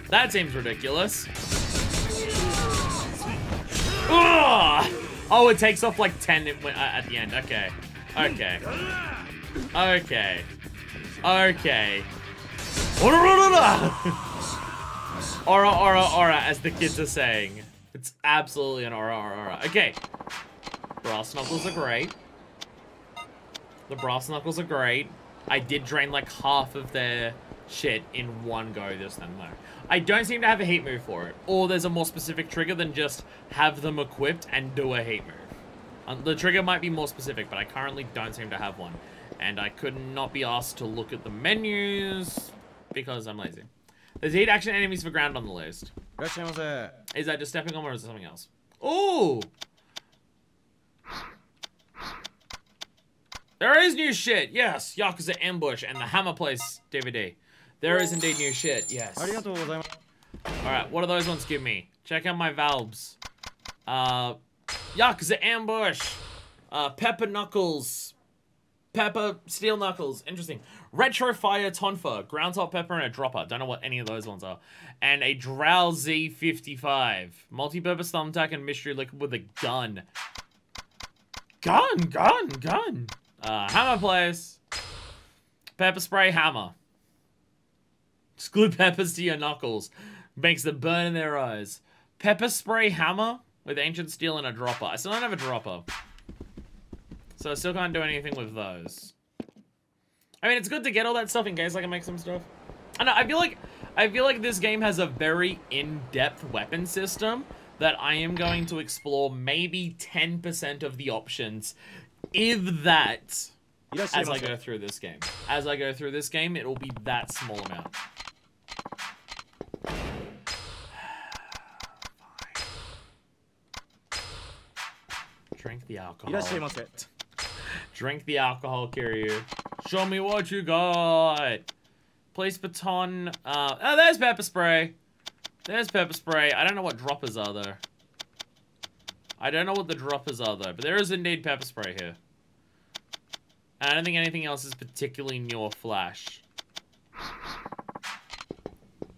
That seems ridiculous. Oh, it takes off like 10 at the end. Okay. Okay. Okay. Okay. Aura, aura, aura, as the kids are saying. It's absolutely an aura, aura, aura. Okay. Brass knuckles are great. The brass knuckles are great. I did drain like half of their shit in one go this time though. I don't seem to have a heat move for it. Or there's a more specific trigger than just have them equipped and do a heat move. The trigger might be more specific, but I currently don't seem to have one. And I could not be asked to look at the menus because I'm lazy. There's 8 action enemies for ground on the list. Is that just stepping on or is it something else? Ooh! new shit. Yes, Yakuza Ambush and the Hammer Place DVD. There is indeed new shit. Yes. Alright, what do those ones give me? Check out my valves. Yakuza Ambush. Pepper Knuckles. Pepper Steel Knuckles. Interesting. Retro Fire Tonfa. Ground Top Pepper and a Dropper. Don't know what any of those ones are. And a Drowsy 55. Multi-purpose thumbtack and mystery liquid with a gun. Gun. Hammer Place. Pepper Spray Hammer. Just glue peppers to your knuckles. Makes them burn in their eyes. Pepper Spray Hammer with Ancient Steel and a Dropper. I still don't have a Dropper. So I still can't do anything with those. I mean, it's good to get all that stuff in case I can make some stuff. I know, I feel like this game has a very in-depth weapon system that I am going to explore maybe 10% of the options, if that, as I go through this game. As I go through this game, it will be that small amount. Drink the alcohol. Drink the alcohol, Kiryu. Show me what you got. Place baton. Oh, there's pepper spray. There's pepper spray. I don't know what droppers are, though. I don't know what the droppers are, though. But there is indeed pepper spray here. And I don't think anything else is particularly new or flash.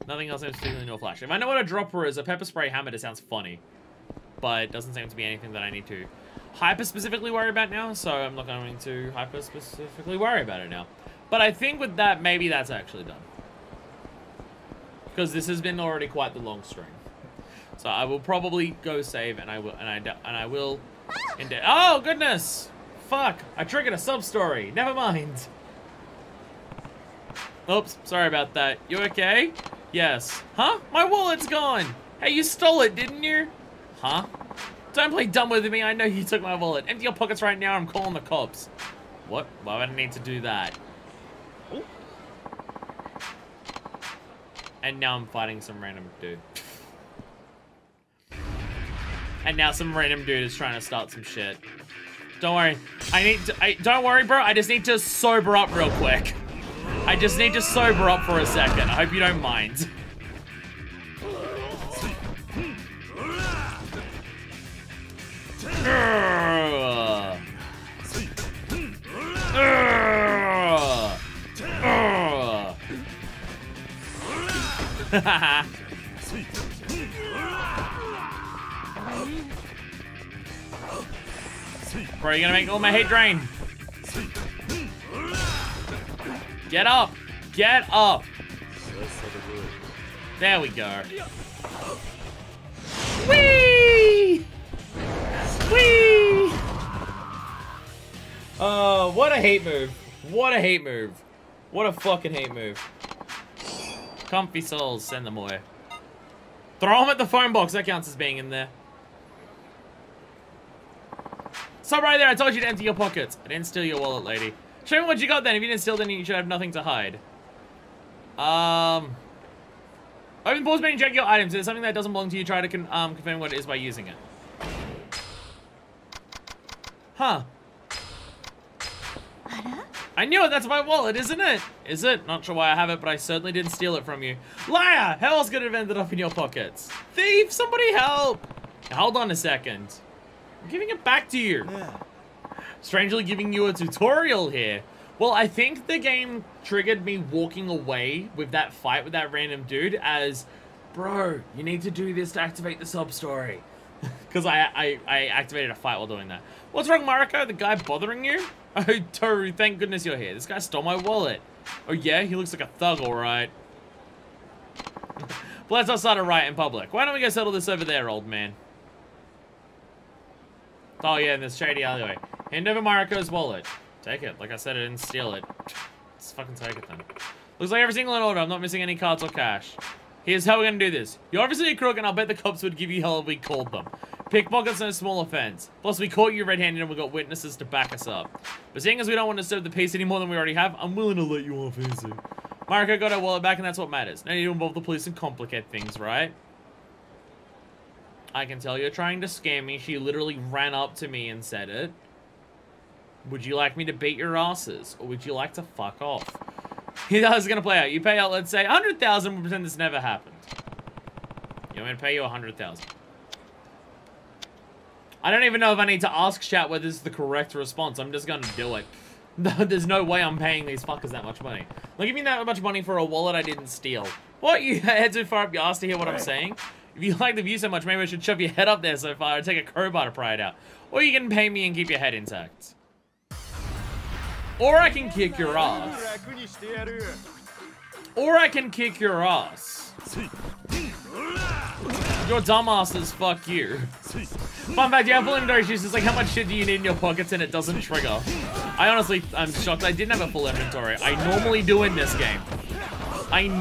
Nothing else is particularly new or flash. If I know what a dropper is, a pepper spray hammer just sounds funny. But it doesn't seem to be anything that I need to hyper-specifically worry about now, so I'm not going to hyper-specifically worry about it now. But I think with that, maybe that's actually done. Because this has been already quite the long string. So I will probably go save, and I will, oh, goodness! Fuck! I triggered a sub-story. Never mind. Oops, sorry about that. You okay? Yes. Huh? My wallet's gone! Hey, you stole it, didn't you? Huh? Don't play dumb with me, I know you took my wallet. Empty your pockets right now, I'm calling the cops. What? Why would I need to do that? Ooh. And now I'm fighting some random dude. And now some random dude is trying to start some shit. Don't worry. Don't worry, bro. I just need to sober up real quick. I just need to sober up for a second. I hope you don't mind. Bro, you're gonna make all my hate drain. Get up! Get up! There we go. Whee! Whee! Oh, what a hate move. What a hate move. What a fucking hate move. Comfy souls, send them away. Throw them at the phone box, that counts as being in there. Stop right there, I told you to empty your pockets. I didn't steal your wallet, lady. Show me what you got then. If you didn't steal, then you should have nothing to hide. Open pause menu, check your items. If there's something that doesn't belong to you, try to confirm what it is by using it. Huh. I knew it, that's my wallet, isn't it? Is it? Not sure why I have it, but I certainly didn't steal it from you. Liar! How else could it have ended up in your pockets? Thief! Somebody help! Hold on a second. I'm giving it back to you. Yeah. Strangely giving you a tutorial here. Well, I think the game triggered me walking away with that fight with that random dude as, bro, you need to do this to activate the sub-story. Because I activated a fight while doing that. What's wrong, Mariko? The guy bothering you? Oh, Toru, thank goodness you're here. This guy stole my wallet. Oh, yeah? He looks like a thug, alright. But let's not start a riot in public. Why don't we go settle this over there, old man? Oh, yeah, in this shady alleyway. Hand over Mariko's wallet. Take it. Like I said, I didn't steal it. Let's fucking take it, then. Looks like every single in order. I'm not missing any cards or cash. Here's how we're gonna do this. You're obviously a crook, and I'll bet the cops would give you hell if we called them. Pickpocket's no small offense. Plus, we caught you red-handed and we got witnesses to back us up. But seeing as we don't want to disturb the peace any more than we already have, I'm willing to let you off easy. Mariko got her wallet back, and that's what matters. No need to involve the police and complicate things, right? I can tell you're trying to scam me. She literally ran up to me and said it. Would you like me to beat your asses? Or would you like to fuck off? Here's how this is going to play out. You pay out, let's say, 100,000. We'll pretend this never happened. You want me to pay you 100,000? I don't even know if I need to ask chat whether this is the correct response. I'm just going to do it. There's no way I'm paying these fuckers that much money. Like, give me that much money for a wallet I didn't steal. What? You head too far up your ass to hear what I'm saying? If you like the view so much, maybe I should shove your head up there so far and take a crowbar to pry it out. Or you can pay me and keep your head intact. Or I can kick your ass. Or I can kick your ass. Your dumbasses, fuck you. Fun fact, you have full inventory issues. It's like, how much shit do you need in your pockets and it doesn't trigger? I'm shocked I didn't have a full inventory. I normally do in this game. I'm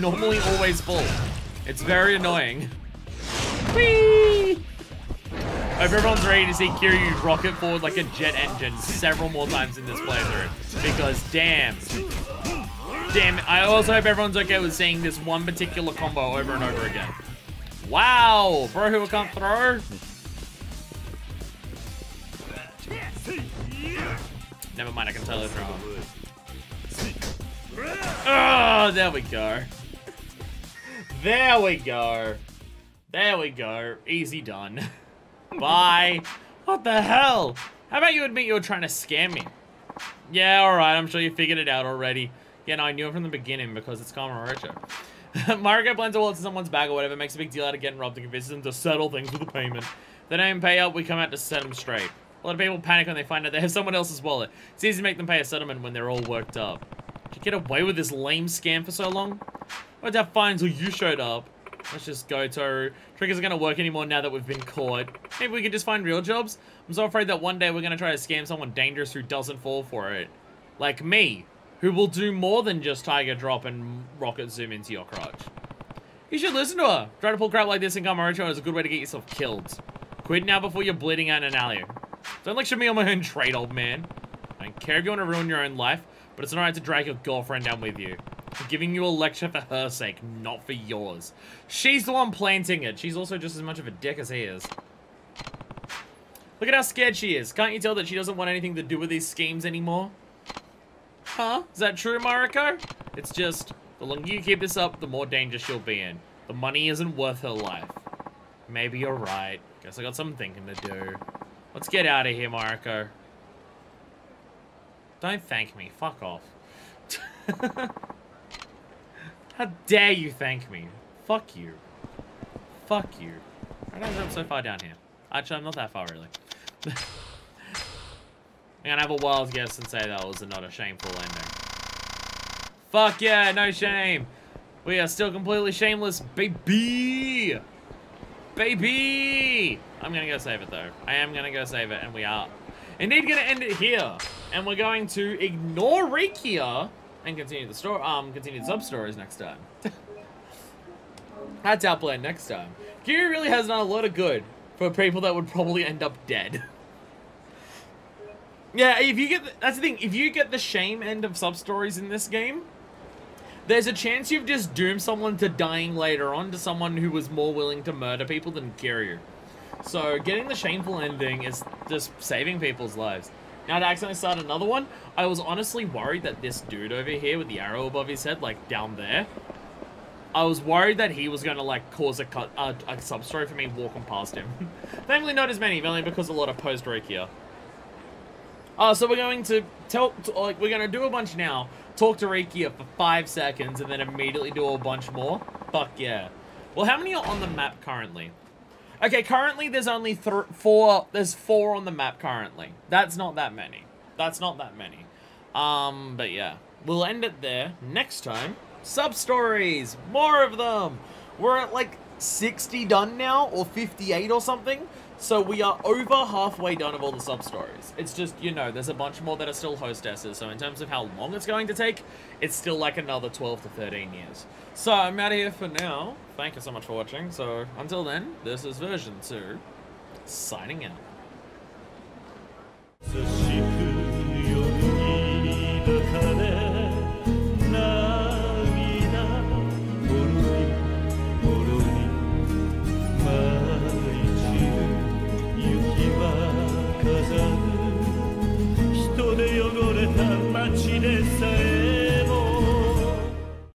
normally always full. It's very annoying. Whee! I hope everyone's ready to see Kiryu rocket forward like a jet engine several more times in this playthrough. Because damn. Damn, I also hope everyone's okay with seeing this one particular combo over and over again. Wow! Bro who can't throw? Never mind, I can totally throw him. Oh, there we go. There we go. There we go. Easy done. Bye. What the hell? How about you admit you were trying to scam me? Yeah, alright, I'm sure you figured it out already. Yeah, no, I knew it from the beginning because it's Kamurocho. Maruko plans a wallet to someone's bag or whatever, makes a big deal out of getting robbed and convinces them to settle things with a payment. They don't pay up, we come out to set them straight. A lot of people panic when they find out they have someone else's wallet. It's easy to make them pay a settlement when they're all worked up. Did you get away with this lame scam for so long? Why'd have fine until you showed up? Let's just go, Toru. Trick isn't gonna work anymore now that we've been caught. Maybe we could just find real jobs? I'm so afraid that one day we're gonna try to scam someone dangerous who doesn't fall for it. Like me, who will do more than just Tiger Drop and rocket zoom into your crotch. You should listen to her. Try to pull crap like this in Kamurocho is a good way to get yourself killed. Quit now before you're bleeding out an alley. Don't lecture me on my own trade, old man. I don't care if you want to ruin your own life, but it's not right to drag your girlfriend down with you. I'm giving you a lecture for her sake, not for yours. She's the one planting it. She's also just as much of a dick as he is. Look at how scared she is. Can't you tell that she doesn't want anything to do with these schemes anymore? Huh? Is that true, Mariko? It's just, the longer you keep this up, the more danger she'll be in. The money isn't worth her life. Maybe you're right. Guess I got some thinking to do. Let's get out of here, Mariko. Don't thank me. Fuck off. How dare you thank me? Fuck you. Fuck you. I don't know I'm so far down here. Actually, I'm not that far, really. I'm gonna have a wild guess and say that was not a shameful ending. Fuck yeah, no shame. We are still completely shameless, baby. Baby. I'm gonna go save it, though. I am gonna go save it, and we are indeed gonna end it here. And we're going to ignore Rikia and continue the story, continue the sub-stories next time. That's our plan next time. Kiryu really has done a lot of good for people that would probably end up dead. Yeah, if you get that's the thing. If you get the shame end of sub-stories in this game, there's a chance you've just doomed someone to dying later on to someone who was more willing to murder people than Kiryu. So getting the shameful ending is just saving people's lives. Now, to accidentally start another one, I was honestly worried that this dude over here with the arrow above his head, like down there, I was worried that he was going to like cause a sub-story for me walking past him. Thankfully, not as many, only because a lot of post-Rikia. So we're going to we're going to do a bunch now, talk to Rikia for 5 seconds, and then immediately do a bunch more. Fuck yeah. Well, how many are on the map currently? Okay, currently there's only 4. There's 4 on the map currently. That's not that many. That's not that many. But yeah, we'll end it there. Next time, sub-stories, more of them. We're at like 60 done now, or 58 or something. So we are over halfway done of all the sub-stories. It's just, you know, there's a bunch more that are still hostesses. So in terms of how long it's going to take, it's still like another 12 to 13 years. So I'm out of here for now. Thank you so much for watching. So until then, this is version 2, signing out. 'cause of